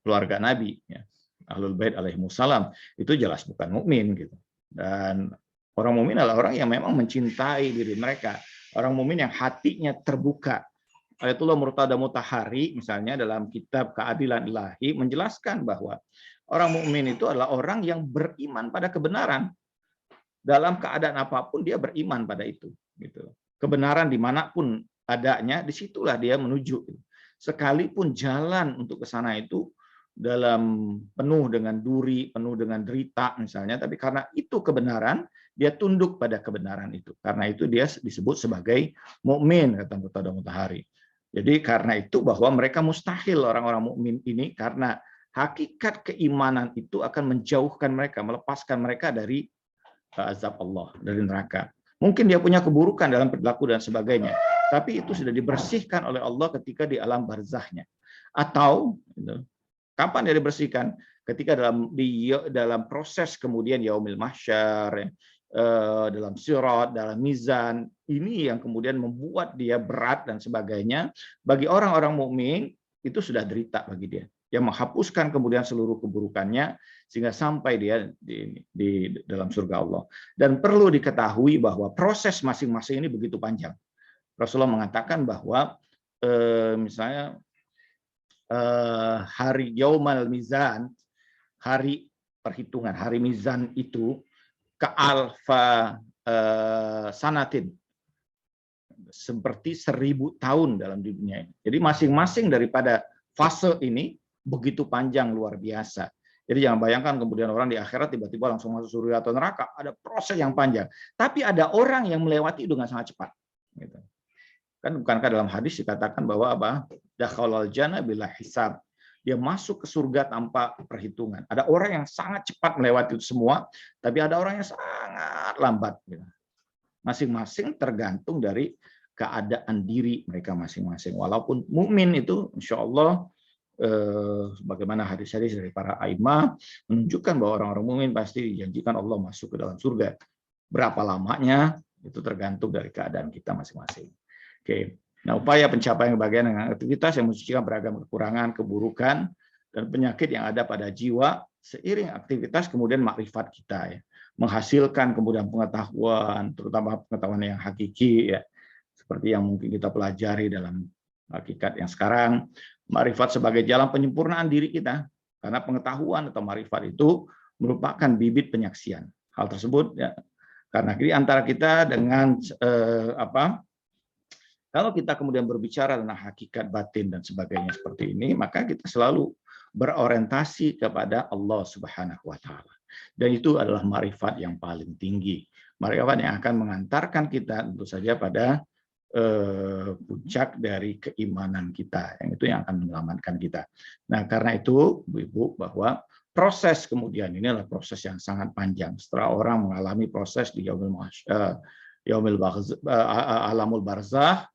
keluarga Nabi, ya, ahlul bait alaihimussalam, itu jelas bukan mukmin gitu. Dan orang mukmin adalah orang yang memang mencintai diri mereka. Orang mukmin yang hatinya terbuka. Ayatullah Murtada Mutahari misalnya dalam kitab Keadilan Ilahi menjelaskan bahwa orang mukmin itu adalah orang yang beriman pada kebenaran. Dalam keadaan apapun dia beriman pada itu. Gitu. Kebenaran dimanapun adanya, disitulah dia menuju. Sekalipun jalan untuk ke sana itu dalam penuh dengan duri, penuh dengan derita misalnya, tapi karena itu kebenaran, dia tunduk pada kebenaran itu. Karena itu dia disebut sebagai mukmin, kata Murtada Mutahari. Jadi karena itu bahwa mereka mustahil orang-orang mukmin ini, karena hakikat keimanan itu akan menjauhkan mereka, melepaskan mereka dari azab Allah, dari neraka. Mungkin dia punya keburukan dalam perilaku dan sebagainya, tapi itu sudah dibersihkan oleh Allah ketika di alam barzahnya. Atau kapan dia dibersihkan? Ketika dalam proses kemudian yaumil mahsyar, dalam sirat, dalam mizan, ini yang kemudian membuat dia berat dan sebagainya. Bagi orang-orang mukmin itu sudah derita bagi dia, yang menghapuskan kemudian seluruh keburukannya sehingga sampai dia di dalam surga Allah. Dan perlu diketahui bahwa proses masing-masing ini begitu panjang. Rasulullah mengatakan bahwa misalnya hari yaumal mizan, hari perhitungan, hari mizan itu ke alfa sanatin, seperti 1000 tahun dalam dunia ini. Jadi masing-masing daripada fase ini begitu panjang, luar biasa. Jadi jangan bayangkan kemudian orang di akhirat tiba-tiba langsung masuk surga atau neraka. Ada proses yang panjang. Tapi ada orang yang melewati dengan sangat cepat. Gitu. Kan bukankah dalam hadis dikatakan bahwa apa? Dakhalal jannah bila hisab. Dia masuk ke surga tanpa perhitungan. Ada orang yang sangat cepat melewati itu semua, tapi ada orang yang sangat lambat. Masing-masing tergantung dari keadaan diri mereka masing-masing. Walaupun mukmin itu, insya Allah, bagaimana hadis-hadis dari para aimah menunjukkan bahwa orang-orang mukmin pasti dijanjikan Allah masuk ke dalam surga. Berapa lamanya itu tergantung dari keadaan kita masing-masing. Oke. Nah, upaya pencapaian bagian dengan aktivitas yang mensucikan beragam kekurangan, keburukan, dan penyakit yang ada pada jiwa, seiring aktivitas kemudian makrifat kita, ya, menghasilkan kemudian pengetahuan, terutama pengetahuan yang hakiki, ya, seperti yang mungkin kita pelajari dalam hakikat yang sekarang, makrifat sebagai jalan penyempurnaan diri kita, karena pengetahuan atau makrifat itu merupakan bibit penyaksian. Hal tersebut, ya, karena di antara kita dengan kalau kita kemudian berbicara tentang hakikat batin dan sebagainya seperti ini, maka kita selalu berorientasi kepada Allah Subhanahu wa taala. Dan itu adalah makrifat yang paling tinggi. Makrifat yang akan mengantarkan kita tentu saja pada puncak dari keimanan kita. Yang itu yang akan menyelamatkan kita. Nah, karena itu, Ibu, bahwa proses kemudian ini adalah proses yang sangat panjang. Setelah orang mengalami proses di alamul barzah,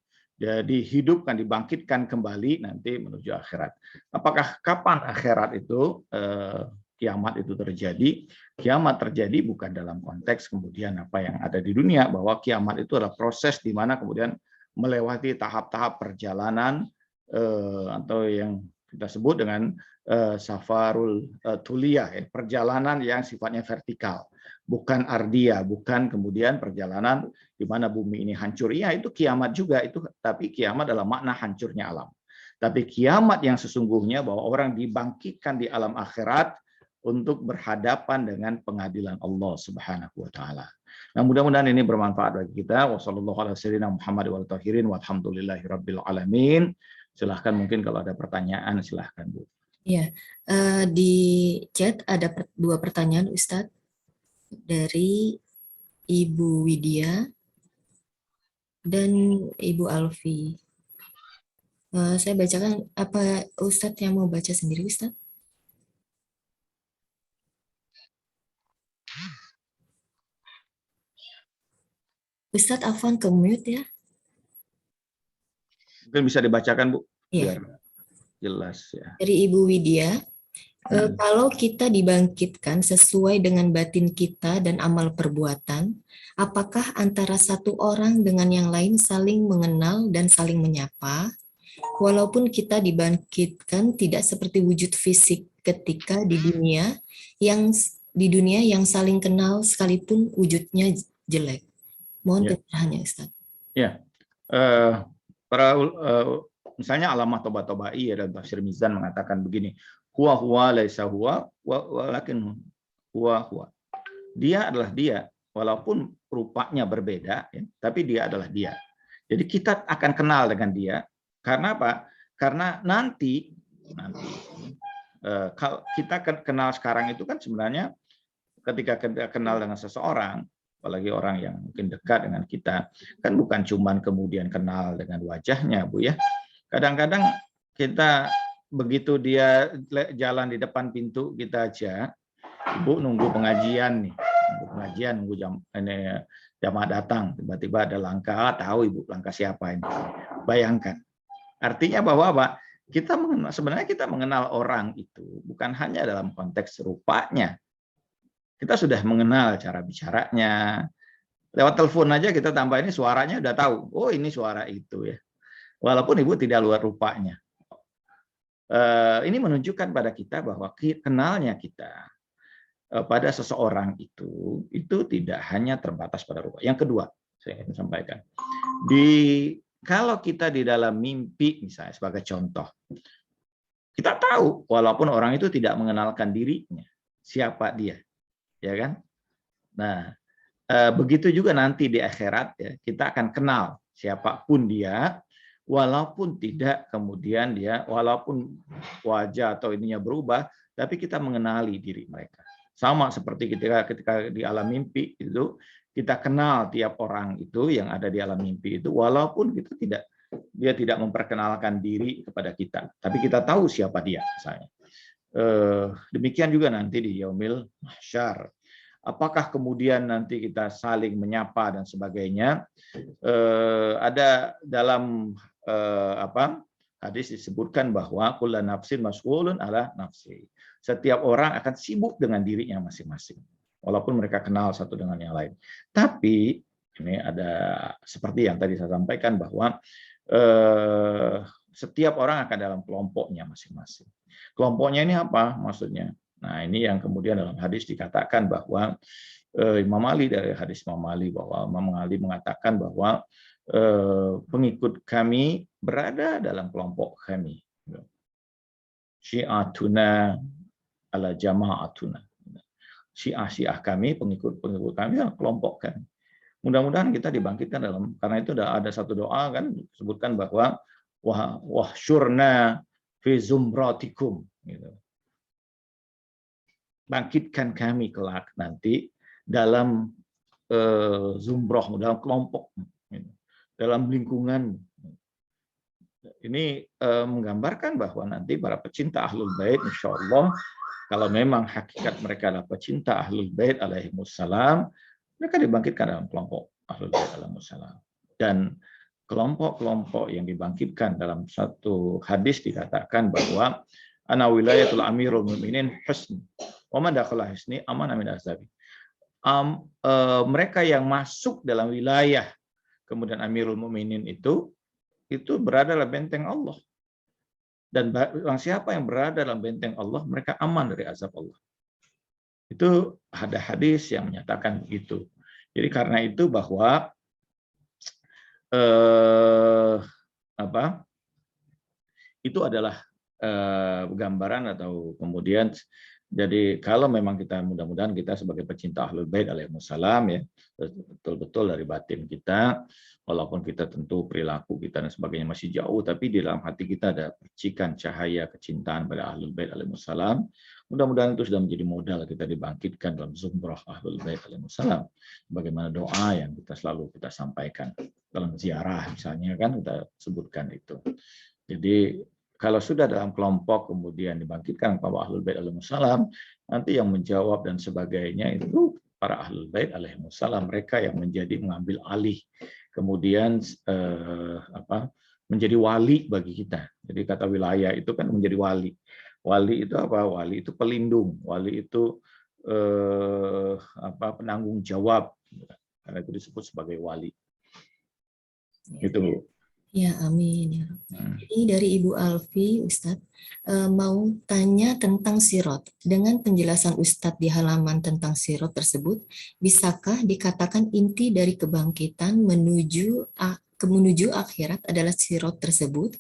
jadi hidupkan, dibangkitkan kembali nanti menuju akhirat. Apakah kapan akhirat itu kiamat itu terjadi? Kiamat terjadi bukan dalam konteks kemudian apa yang ada di dunia, bahwa kiamat itu adalah proses di mana kemudian melewati tahap-tahap perjalanan atau yang kita sebut dengan safarul tuliyah, perjalanan yang sifatnya vertikal. Bukan ardia, bukan kemudian perjalanan di mana bumi ini hancur. Iya, itu kiamat juga, itu, tapi kiamat adalah makna hancurnya alam. Tapi kiamat yang sesungguhnya bahwa orang dibangkitkan di alam akhirat untuk berhadapan dengan pengadilan Allah Subhanahu wa taala. Nah, mudah-mudahan ini bermanfaat bagi kita. Walhamdulillahirabbil Silahkan, mungkin kalau ada pertanyaan silahkan, Bu. Ya, di chat ada 2 pertanyaan, Ustadz, dari Ibu Widya dan Ibu Alfi. Saya bacakan, apa Ustadz yang mau baca sendiri, Ustadz? Ustadz Afwan ke mute ya. Mungkin bisa dibacakan, Bu, Iya. biar jelas ya. Dari Ibu Widya, kalau kita dibangkitkan sesuai dengan batin kita dan amal perbuatan, apakah antara satu orang dengan yang lain saling mengenal dan saling menyapa, walaupun kita dibangkitkan tidak seperti wujud fisik ketika di dunia yang saling kenal sekalipun wujudnya jelek? Mohon pencerahannya, Ustaz. Ya, misalnya Alamah Toba-Tobai dalam tafsir Mizan mengatakan begini, huwa huwa laisa huwa walakin huwa. Dia adalah dia, walaupun rupanya berbeda, ya, tapi dia adalah dia. Jadi kita akan kenal dengan dia. Karena apa? Karena nanti kalau kita kenal sekarang itu kan sebenarnya ketika kita kenal dengan seseorang, apalagi orang yang mungkin dekat dengan kita, kan bukan cuman kemudian kenal dengan wajahnya, Bu, ya. Kadang-kadang kita begitu dia jalan di depan pintu kita aja, Ibu nunggu pengajian nih, nunggu pengajian, nunggu jamaah datang, tiba-tiba ada langkah, tahu ibu langkah siapa ini. Bayangkan. Artinya bahwa apa? Sebenarnya kita mengenal orang itu bukan hanya dalam konteks rupanya. Kita sudah mengenal cara bicaranya. Lewat telepon aja kita tambah ini suaranya udah tahu. Oh, ini suara itu ya. Walaupun ibu tidak luar rupanya. Ini menunjukkan pada kita bahwa kenalnya kita pada seseorang itu tidak hanya terbatas pada rupa. Yang kedua, saya ingin sampaikan. Kalau kita di dalam mimpi misalnya sebagai contoh, kita tahu walaupun orang itu tidak mengenalkan dirinya, siapa dia, ya kan? Nah, begitu juga nanti di akhirat ya, kita akan kenal siapapun dia, walaupun tidak kemudian dia, walaupun wajah atau ininya berubah, tapi kita mengenali diri mereka. Sama seperti ketika di alam mimpi itu, kita kenal tiap orang itu yang ada di alam mimpi itu, walaupun dia tidak memperkenalkan diri kepada kita, tapi kita tahu siapa dia misalnya. Demikian juga nanti di Yaumil Mahsyar. Apakah kemudian nanti kita saling menyapa dan sebagainya? Ada dalam hadis disebutkan bahwa kullu nafsin masghulun ala nafsi. Setiap orang akan sibuk dengan dirinya masing-masing, walaupun mereka kenal satu dengan yang lain. Tapi ini ada seperti yang tadi saya sampaikan bahwa setiap orang akan dalam kelompoknya masing-masing. Kelompoknya ini apa maksudnya? Nah, ini yang kemudian dalam hadis dikatakan bahwa Imam Ali, dari hadis Imam Ali, bahwa Imam Ali mengatakan bahwa pengikut kami berada dalam kelompok kami. Syiatuna ala jama'atuna. Syiah kami, pengikut kami adalah kelompok kami. Mudah-mudahan kita dibangkitkan karena itu ada satu doa kan disebutkan bahwa wahsyurna fi zumratikum, gitu. Bangkitkan kami kelak nanti dalam zumroh, dalam kelompok, dalam lingkungan. Ini menggambarkan bahwa nanti para pecinta Ahlul Bait, insya Allah, kalau memang hakikat mereka adalah pecinta Ahlul Bait alaihimussalam, mereka dibangkitkan dalam kelompok Ahlul Bait alaihimussalam. Dan kelompok-kelompok yang dibangkitkan dalam satu hadis dikatakan bahwa ana wilayatul amirul mu'minin husn wa man dakhala husni amana min azabi. Mereka yang masuk dalam wilayah kemudian amirul mu'minin itu berada dalam benteng Allah. Dan siapa yang berada dalam benteng Allah, mereka aman dari azab Allah. Itu ada hadis yang menyatakan begitu. Jadi karena itu bahwa itu adalah gambaran atau kemudian, jadi kalau memang kita mudah-mudahan kita sebagai pecinta Ahlul Bait alaihimussalam ya, betul-betul dari batin kita, walaupun kita tentu perilaku kita dan sebagainya masih jauh, tapi di dalam hati kita ada percikan cahaya kecintaan pada Ahlul Bait alaihimussalam. Mudah-mudahan itu sudah menjadi modal kita dibangkitkan dalam zumrah Ahlul Bait alaihimussalam. Bagaimana doa yang kita selalu sampaikan dalam ziarah misalnya kan kita sebutkan itu. Jadi kalau sudah dalam kelompok kemudian dibangkitkan kepada Ahlul Bait alaihimussalam, nanti yang menjawab dan sebagainya itu para Ahlul Bait alaihimussalam, mereka yang mengambil alih, kemudian menjadi wali bagi kita. Jadi kata wilayah itu kan menjadi wali. Wali itu apa? Wali itu pelindung, wali itu penanggung jawab. Karena itu disebut sebagai wali. Itu Bu. Ya, amin. Ya. Ini dari Ibu Alfi, Ustadz, mau tanya tentang sirot. Dengan penjelasan Ustadz di halaman tentang sirot tersebut, bisakah dikatakan inti dari kebangkitan menuju akhirat adalah sirot tersebut?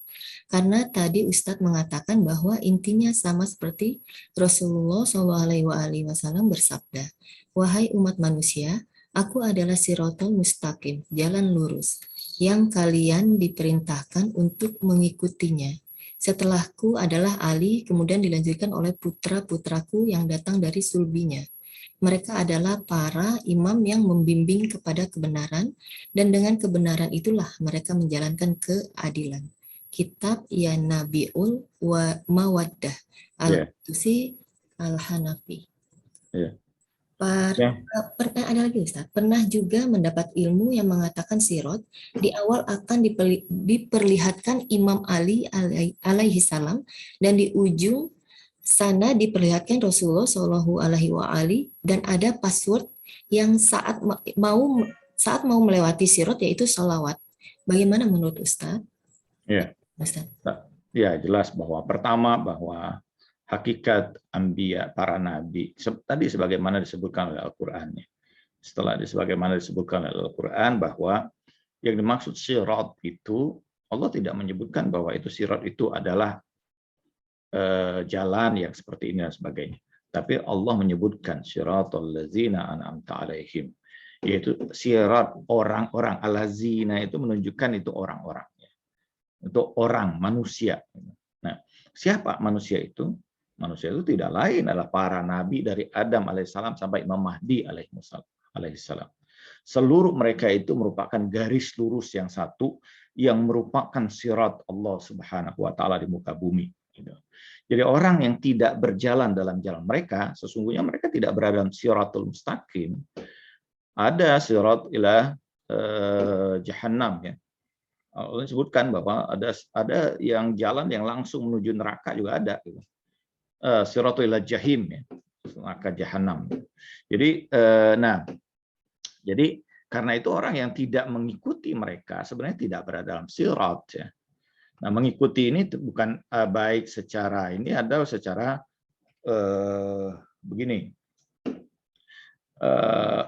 Karena tadi Ustadz mengatakan bahwa intinya sama seperti Rasulullah SAW bersabda, "Wahai umat manusia, aku adalah sirotol mustaqim, jalan lurus, yang kalian diperintahkan untuk mengikutinya. Setelahku adalah Ali," kemudian dilanjutkan oleh putra-putraku yang datang dari sulbinya. Mereka adalah para imam yang membimbing kepada kebenaran, dan dengan kebenaran itulah mereka menjalankan keadilan. Kitab Ya Nabiul Mawaddah Al-Tusi Al-Hanafi. Ya. Pernah ada lagi Ustaz, pernah juga mendapat ilmu yang mengatakan sirot di awal akan diperlihatkan Imam Ali alaihi salam, dan di ujung sana diperlihatkan Rasulullah Shallallahu alaihi wa ali, dan ada password yang saat mau melewati sirot, yaitu sholawat. Bagaimana menurut Ustaz? Ya. Ustaz. Ya, jelas bahwa pertama bahwa hakikat anbiya, para nabi, tadi sebagaimana disebutkan oleh Al-Qur'an. Setelah sebagaimana disebutkan oleh Al-Qur'an bahwa yang dimaksud sirat itu, Allah tidak menyebutkan bahwa itu sirat itu adalah jalan yang seperti ini dan sebagainya. Tapi Allah menyebutkan siratal ladzina an'amta alaihim, yaitu sirat orang-orang. Allazina itu menunjukkan itu orang-orang. Untuk orang, manusia. Nah, siapa manusia itu? Manusia itu tidak lain adalah para nabi dari Adam alaihissalam sampai Imam Mahdi alaihissalam. Seluruh mereka itu merupakan garis lurus yang satu yang merupakan sirat Allah Subhanahu wa taala di muka bumi. Jadi orang yang tidak berjalan dalam jalan mereka, sesungguhnya mereka tidak berada dalam siratul mustaqim. Ada sirat ila jahannam, ya. Allah sebutkan bahwa ada yang jalan yang langsung menuju neraka juga ada. Siratul ila jahim, ya, neraka jahanam. Jadi, jadi karena itu orang yang tidak mengikuti mereka sebenarnya tidak berada dalam sirat, ya. Nah, mengikuti ini bukan baik secara ini, ada secara begini.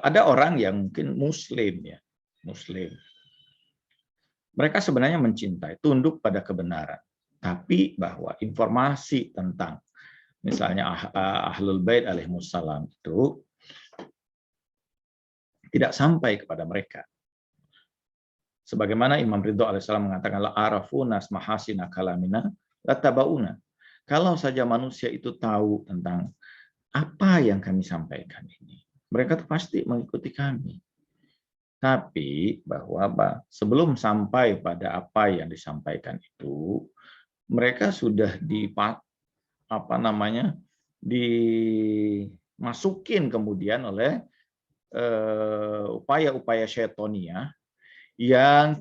Ada orang yang mungkin muslim, ya, muslim. Mereka sebenarnya mencintai, tunduk pada kebenaran, tapi bahwa informasi tentang misalnya Ahlul Bait alaihimussalam itu tidak sampai kepada mereka. Sebagaimana Imam Ridho alaihissalam mengatakan, la arafuna mahasina kalamina la tabauna. Kalau saja manusia itu tahu tentang apa yang kami sampaikan ini, mereka tuh pasti mengikuti kami. Tapi bahwa sebelum sampai pada apa yang disampaikan itu, mereka sudah dimasukin kemudian oleh upaya-upaya syaitoniyah yang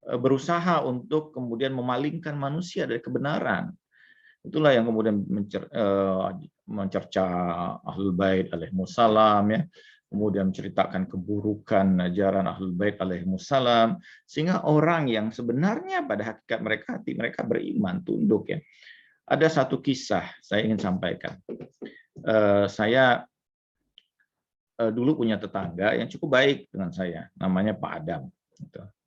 berusaha untuk kemudian memalingkan manusia dari kebenaran. Itulah yang kemudian mencerca Ahlul Bait alaihimussalam, ya. Kemudian menceritakan keburukan ajaran Ahlul Bait alaihimussalam, sehingga orang yang sebenarnya pada hakikat mereka, hati mereka beriman, tunduk, ya. Ada satu kisah saya ingin sampaikan. Saya dulu punya tetangga yang cukup baik dengan saya, namanya Pak Adam.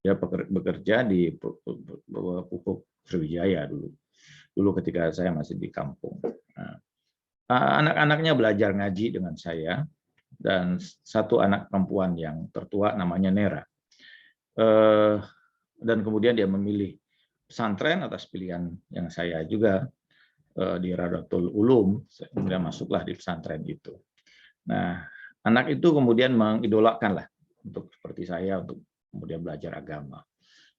Dia bekerja di Pupuk Sriwijaya dulu ketika saya masih di kampung. Anak-anaknya belajar ngaji dengan saya, dan satu anak perempuan yang tertua namanya Nera. Dan kemudian dia memilih pesantren atas pilihan yang saya juga di Radatul Ulum, kemudian masuklah di pesantren itu. Nah, anak itu kemudian mengidolakan lah untuk seperti saya untuk kemudian belajar agama.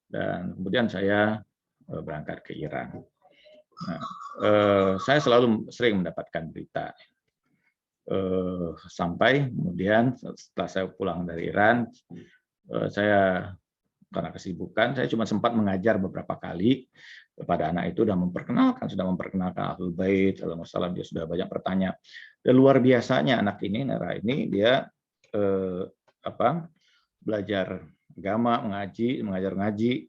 Dan kemudian saya berangkat ke Iran. Nah, saya sering mendapatkan berita. Sampai kemudian setelah saya pulang dari Iran, saya karena kesibukan, saya cuma sempat mengajar beberapa kali kepada anak itu dan sudah memperkenalkan Ahlul Bait alaihissalam. Dia sudah banyak bertanya. Dan luar biasanya anak ini, Nera ini, dia belajar agama, mengajar ngaji,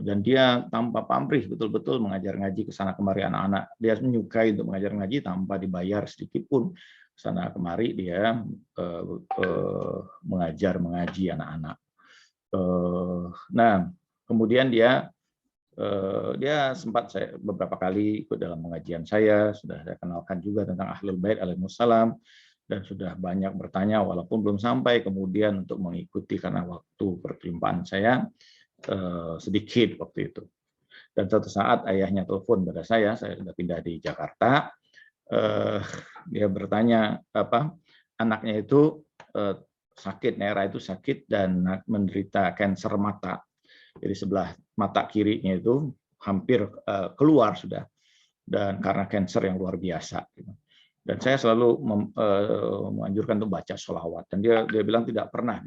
dan dia tanpa pamrih betul-betul mengajar ngaji ke sana kemari anak-anak. Dia menyukai untuk mengajar ngaji tanpa dibayar sedikit pun. Sana kemari dia mengajar mengaji anak-anak. Nah, kemudian dia sempat beberapa kali ikut dalam pengajian saya, sudah saya kenalkan juga tentang Ahlul Bait alaihimussalam, dan sudah banyak bertanya walaupun belum sampai kemudian untuk mengikuti karena waktu perjumpaan saya sedikit waktu itu. Dan suatu saat ayahnya telepon pada saya sudah pindah di Jakarta. Dia bertanya anaknya itu sakit, Nera itu sakit dan menderita kanker mata. Jadi sebelah mata kirinya itu hampir keluar sudah, dan karena kanker yang luar biasa. Dan saya selalu menganjurkan untuk baca sholawat. Dan dia bilang tidak pernah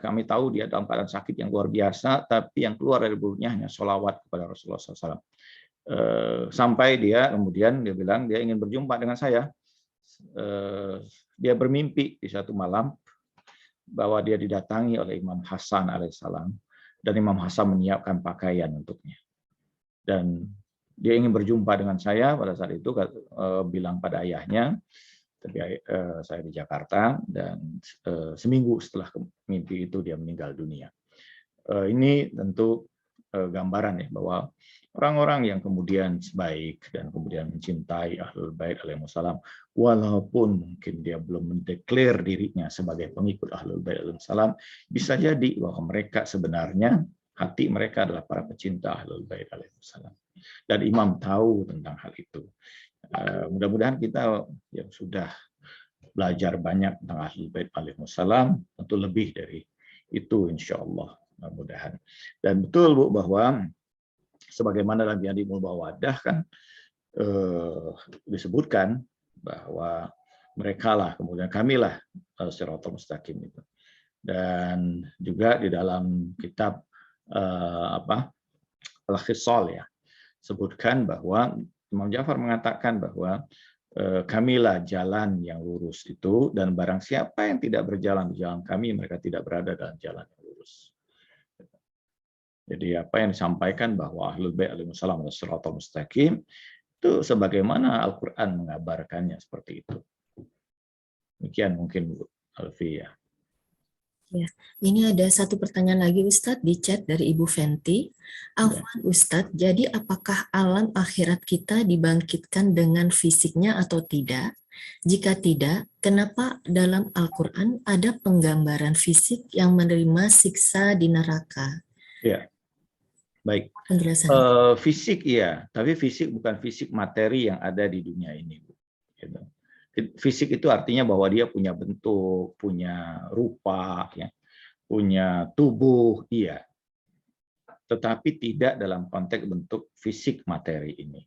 kami tahu dia dalam keadaan sakit yang luar biasa, tapi yang keluar dari mulutnya hanya sholawat kepada Rasulullah SAW. Sampai dia kemudian dia bilang dia ingin berjumpa dengan saya. Dia bermimpi di satu malam bahwa dia didatangi oleh Imam Hasan alaihissalam, dan Imam Hasan menyiapkan pakaian untuknya. Dan dia ingin berjumpa dengan saya pada saat itu, bilang pada ayahnya, tapi saya di Jakarta, dan seminggu setelah mimpi itu dia meninggal dunia. Ini tentu gambaran ya bahwa orang-orang yang kemudian baik dan kemudian mencintai Ahlul Bait alaihissalam, walaupun mungkin dia belum mendeklar dirinya sebagai pengikut Ahlul Bait alaihissalam, bisa jadi bahwa mereka sebenarnya hati mereka adalah para pecinta Ahlul Bait alaihissalam. Dan imam tahu tentang hal itu. Mudah-mudahan kita yang sudah belajar banyak tentang Ahlul Bait alaihissalam tentu lebih dari itu, insya Allah. Mudah-mudahan. Dan betul Bu bahwa sebagaimana dalam Yadimul Bawadah kan disebutkan bahwa mereka lah kemudian kamilah Shiratal Mustaqim itu. Dan juga di dalam kitab Al-Khisal ya sebutkan bahwa Imam Ja'far mengatakan bahwa kamilah jalan yang lurus itu, dan barang siapa yang tidak berjalan di jalan kami, mereka tidak berada dalam jalan yang lurus. Jadi apa yang disampaikan bahwa Ahlul Bait alaihissalam adalah Shiratal Mustaqim itu sebagaimana Al-Qur'an mengabarkannya seperti itu. Demikian mungkin Bu Alfi ya. Ya, ini ada satu pertanyaan lagi Ustadz di chat dari Ibu Fenti. Afwan Ustadz, jadi apakah alam akhirat kita dibangkitkan dengan fisiknya atau tidak? Jika tidak, kenapa dalam Al-Quran ada penggambaran fisik yang menerima siksa di neraka? Ya, baik. Penjelasan. Fisik iya, tapi fisik bukan fisik materi yang ada di dunia ini. Gitu. Fisik itu artinya bahwa dia punya bentuk, punya rupa, ya, punya tubuh, iya. Tetapi tidak dalam konteks bentuk fisik materi ini.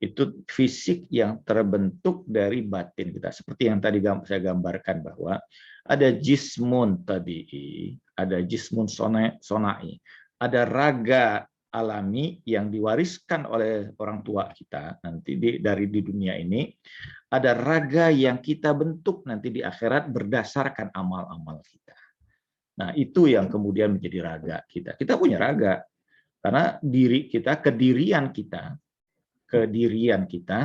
Itu fisik yang terbentuk dari batin kita. Seperti yang tadi saya gambarkan bahwa ada jismun tabi'i, ada jismun sonai, ada raga alami yang diwariskan oleh orang tua kita nanti dari di dunia ini, ada raga yang kita bentuk nanti di akhirat berdasarkan amal-amal kita. Nah, itu yang kemudian menjadi raga kita. Kita punya raga karena diri kita, kedirian kita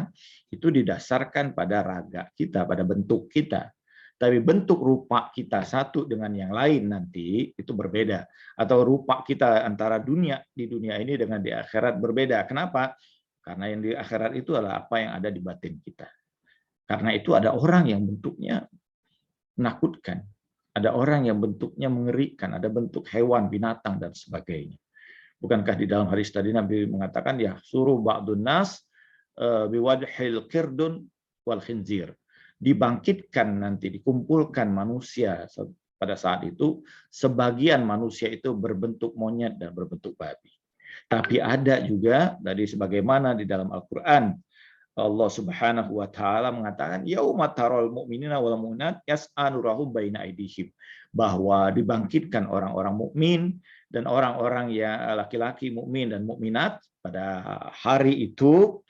itu didasarkan pada raga kita, pada bentuk kita. Tapi bentuk rupa kita satu dengan yang lain nanti itu berbeda. Atau rupa kita antara di dunia ini dengan di akhirat berbeda. Kenapa? Karena yang di akhirat itu adalah apa yang ada di batin kita. Karena itu ada orang yang bentuknya menakutkan. Ada orang yang bentuknya mengerikan. Ada bentuk hewan, binatang, dan sebagainya. Bukankah di dalam hadis tadi Nabi mengatakan, ya suruh ba'dun nas biwadhil qirdun wal khinzir. Dibangkitkan nanti, dikumpulkan manusia pada saat itu, sebagian manusia itu berbentuk monyet dan berbentuk babi. Tapi ada juga dari sebagaimana di dalam Al-Quran, Allah Subhanahu wa taala mengatakan yauma taral mu'minina wal mu'minat yas'a nurahum baina aydihim, bahwa dibangkitkan orang-orang mukmin dan orang-orang yang laki-laki mukmin dan mukminat pada hari itu,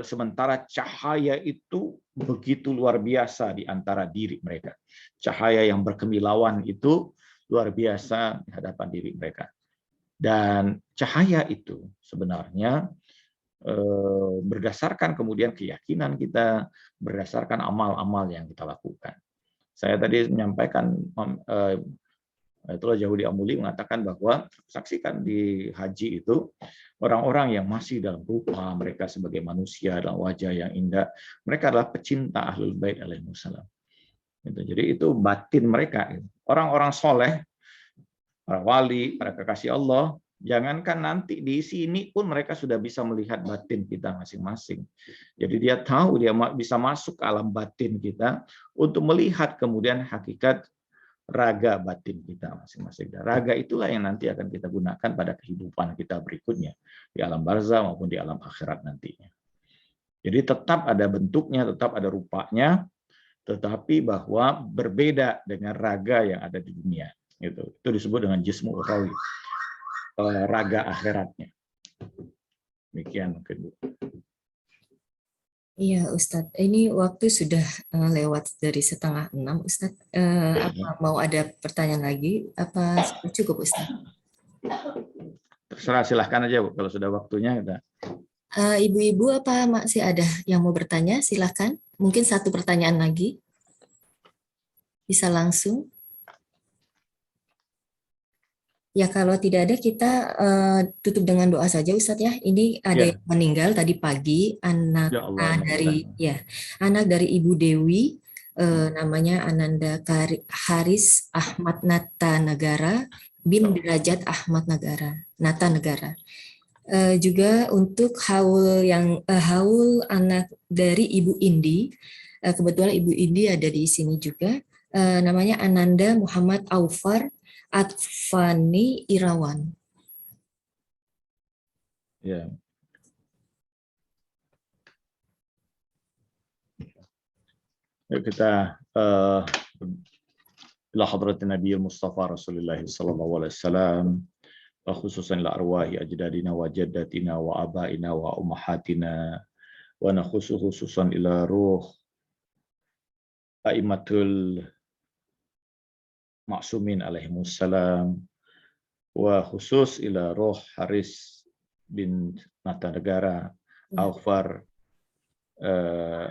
sementara cahaya itu begitu luar biasa di antara diri mereka. Cahaya yang berkemilauan itu luar biasa di hadapan diri mereka. Dan cahaya itu sebenarnya berdasarkan kemudian keyakinan kita, berdasarkan amal-amal yang kita lakukan. Saya tadi menyampaikan, itulah Yahudi Amuli mengatakan bahwa saksikan di haji itu orang-orang yang masih dalam rupa mereka sebagai manusia dalam wajah yang indah, mereka adalah pecinta Ahlul Bait alaihissalam. Jadi itu batin mereka. Orang-orang soleh, para wali, para kekasih Allah, jangankan nanti di sini pun mereka sudah bisa melihat batin kita masing-masing. Jadi dia tahu, dia bisa masuk ke alam batin kita untuk melihat kemudian hakikat raga batin kita masing-masing. Dan raga itulah yang nanti akan kita gunakan pada kehidupan kita berikutnya, di alam barzah maupun di alam akhirat nantinya. Jadi tetap ada bentuknya, tetap ada rupanya, tetapi bahwa berbeda dengan raga yang ada di dunia. Itu disebut dengan jismu ukhrawi, raga akhiratnya. Demikian mungkin, Bu. Iya, Ustadz. Ini waktu sudah lewat dari 5:30, Ustadz. Apa mau ada pertanyaan lagi? Apa sudah cukup, Ustadz? Terserah, silahkan aja, Bu. Kalau sudah waktunya, kita. Ibu-ibu apa masih ada yang mau bertanya? Silahkan. Mungkin satu pertanyaan lagi. Bisa langsung. Ya, kalau tidak ada kita tutup dengan doa saja, Ustadz ya. Ini ada Ya. yang meninggal tadi pagi, anak Ya Allah, anak dari Ibu Dewi, namanya Ananda Haris Ahmad Nata Negara, bin Derajat Ahmad Nata Negara. Juga untuk haul anak dari Ibu Indi, kebetulan Ibu Indi ada di sini juga, namanya Ananda Muhammad Aufar Advani Irawan. Ya. Yuk kita ila hadratin Nabi Mustafa Rasulullah sallallahu alaihi wasallam, wa khususan ila arwahi ajdadina wa jaddatina wa abaina wa ummahatina, wa khususan ila ruh aimatul ma'sumin alaihimussalam, wa khusus ila ruh Haris bin Nata Negara, Aufar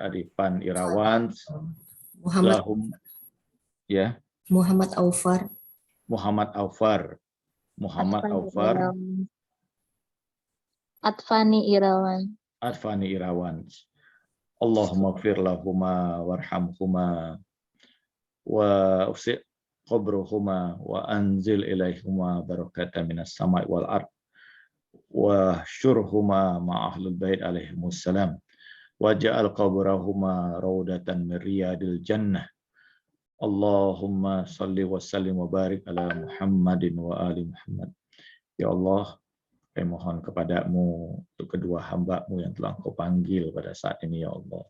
Adifan Irawan, Muhammad Aufar Advani Irawan. Allahumma gfir lahuma warhamhuma wa usi' qabruhuma wa anzil ilaihuma barakatan minas sama'i wal ard wa syurhuma ma'ahlul bait alaihimussalam wa ja'al qabrahuma raudatan min riyadil jannah. Allahumma salli wa sallim wa barik ala Muhammadin wa ali Muhammad. Ya Allah, kami mohon kepadamu untuk kedua hamba-Mu yang telah Engkau panggil pada saat ini, ya Allah.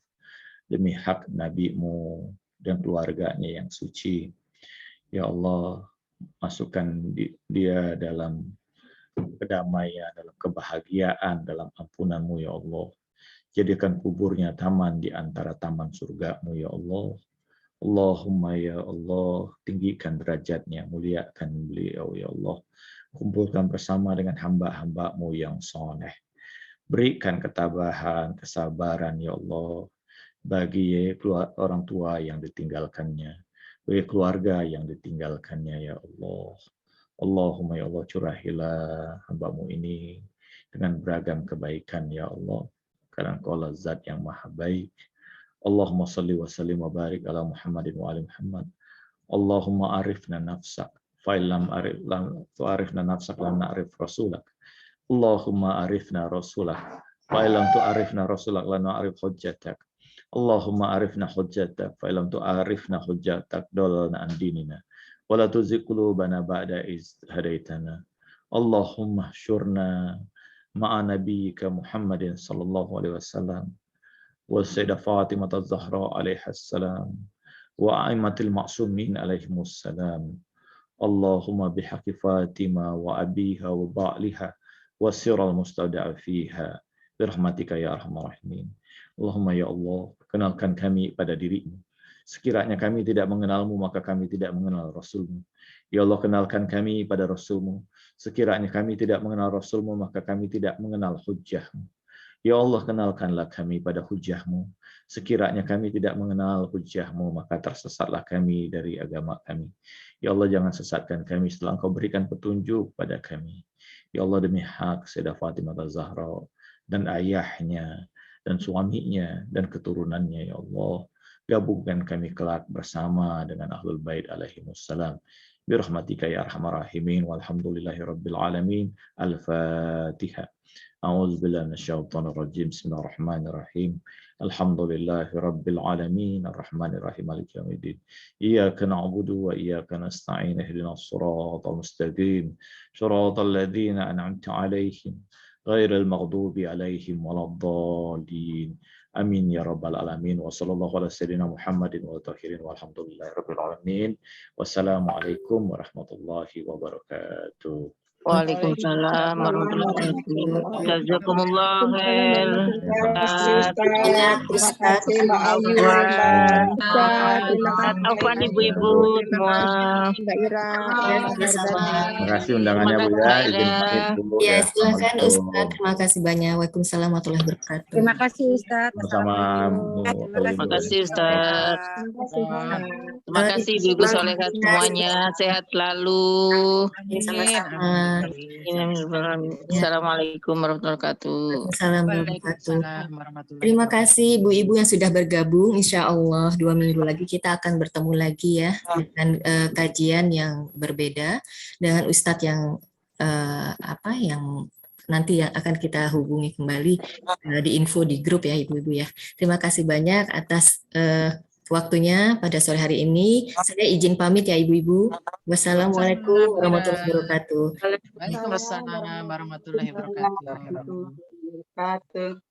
Demi hak Nabi-Mu dan keluarganya yang suci. Ya Allah, masukkan dia dalam kedamaian, dalam kebahagiaan, dalam ampunan-Mu, ya Allah. Jadikan kuburnya taman di antara taman surga-Mu, ya Allah. Allahumma ya Allah, tinggikan derajatnya, muliakan beliau, ya Allah. Kumpulkan bersama dengan hamba-hamba-Mu yang soleh. Berikan ketabahan, kesabaran, ya Allah, bagi orang tua yang ditinggalkannya, bagi keluarga yang ditinggalkannya, ya Allah. Allahumma ya Allah, curahilah hamba-Mu ini dengan beragam kebaikan, ya Allah. Karena Engkaulah Zat yang maha baik. Allahumma salli wa sallim wa barik ala Muhammadin wa ali Muhammad. Allahumma arifna nafsak, fa'ilam tu'arifna nafsak lam na'rif rasulak. Allahumma arifna rasulak, fa'ilam tu'arifna rasulak lam na'rif hujjatak. Allahumma arifna hujjatak, fa'ilam tu'arifna hujjatak dolalna an dinina. Wala tuzigh qulubana ba'da iz hadaitana. Allahumma syurna ma'a nabiyyika Muhammadin sallallahu alaihi wasallam. والسيدة فاطمة الزهراء عليها السلام وأئمة المعصومين عليهم السلام. اللهم بحق فاطمة وأبيها وبعلها والسر المستودع فيها برحمتك يا أرحم الراحمين. Allahumma ya Allah, kenalkan kami pada diri-Mu. Sekiranya kami tidak mengenal-Mu, maka kami tidak mengenal Rasul-Mu. Ya Allah, kenalkan kami pada Rasul-Mu. Sekiranya kami tidak mengenal Rasul-Mu, maka kami tidak mengenal hujjah-Mu. Ya Allah, kenalkanlah kami pada hujjah-Mu. Sekiranya kami tidak mengenal hujjah-Mu, maka tersesatlah kami dari agama kami. Ya Allah, jangan sesatkan kami setelah Engkau berikan petunjuk pada kami. Ya Allah, demi hak Sayyidah Fatimah Az-Zahra dan ayahnya, dan suaminya, dan keturunannya, ya Allah. Gabungkan kami kelak bersama dengan Ahlul Bait alaihimussalam. Birahmatika ya arhamar rahimin. Walhamdulillahi rabbil alamin. Al-Fatihah. أعوذ بالله من الشيطان الرجيم بسم الله الرحمن الرحيم الحمد لله رب العالمين الرحمن الرحيم مالك يوم الدين إياك نعبد وإياك نستعين اهدنا الصراط المستقيم صراط الذين أنعمت عليهم غير المغضوب عليهم ولا الضالين Amin ya rabbal alamin. Wa sallallahu ala sayyidina Muhammadin wa tahirin walhamdulillahi rabbil alamin. Wassalamualaikum warahmatullahi wabarakatuh. Waalaikumsalam warahmatullahi wabarakatuh. Jazakumullah khair. Terima Ustaz. Terima kasih Mbak Afwan. Ustaz Afwan, ibu-ibu semua. Mbak Ira, Sama-sama. Terima kasih undangannya Bu ya. Izin pamit dulu Ya, ya. silakan Assalamualaikum. Ustaz. Terima kasih banyak. Waalaikumsalam warahmatullahi wabarakatuh. terima kasih Ustaz. Sama-sama, Bu. Terima kasih Ustaz. Terima kasih Ustaz. Terima kasih ibu-ibu solehat semuanya. Sehat selalu. Sama-sama. Assalamualaikum warahmatullahi wabarakatuh. Waalaikumsalam warahmatullahi wabarakatuh. warahmatullahi Terima kasih ibu-ibu yang sudah bergabung. Insya Allah 2 minggu lagi kita akan bertemu lagi ya dengan kajian yang berbeda dengan Ustadz yang yang nanti yang akan kita hubungi kembali di info di grup ya ibu-ibu ya. Terima kasih banyak atas waktunya pada sore hari ini. Saya izin pamit ya ibu-ibu. Wassalamualaikum warahmatullahi wabarakatuh. Waalaikumsalam warahmatullahi wabarakatuh. Warahmatullahi wabarakatuh.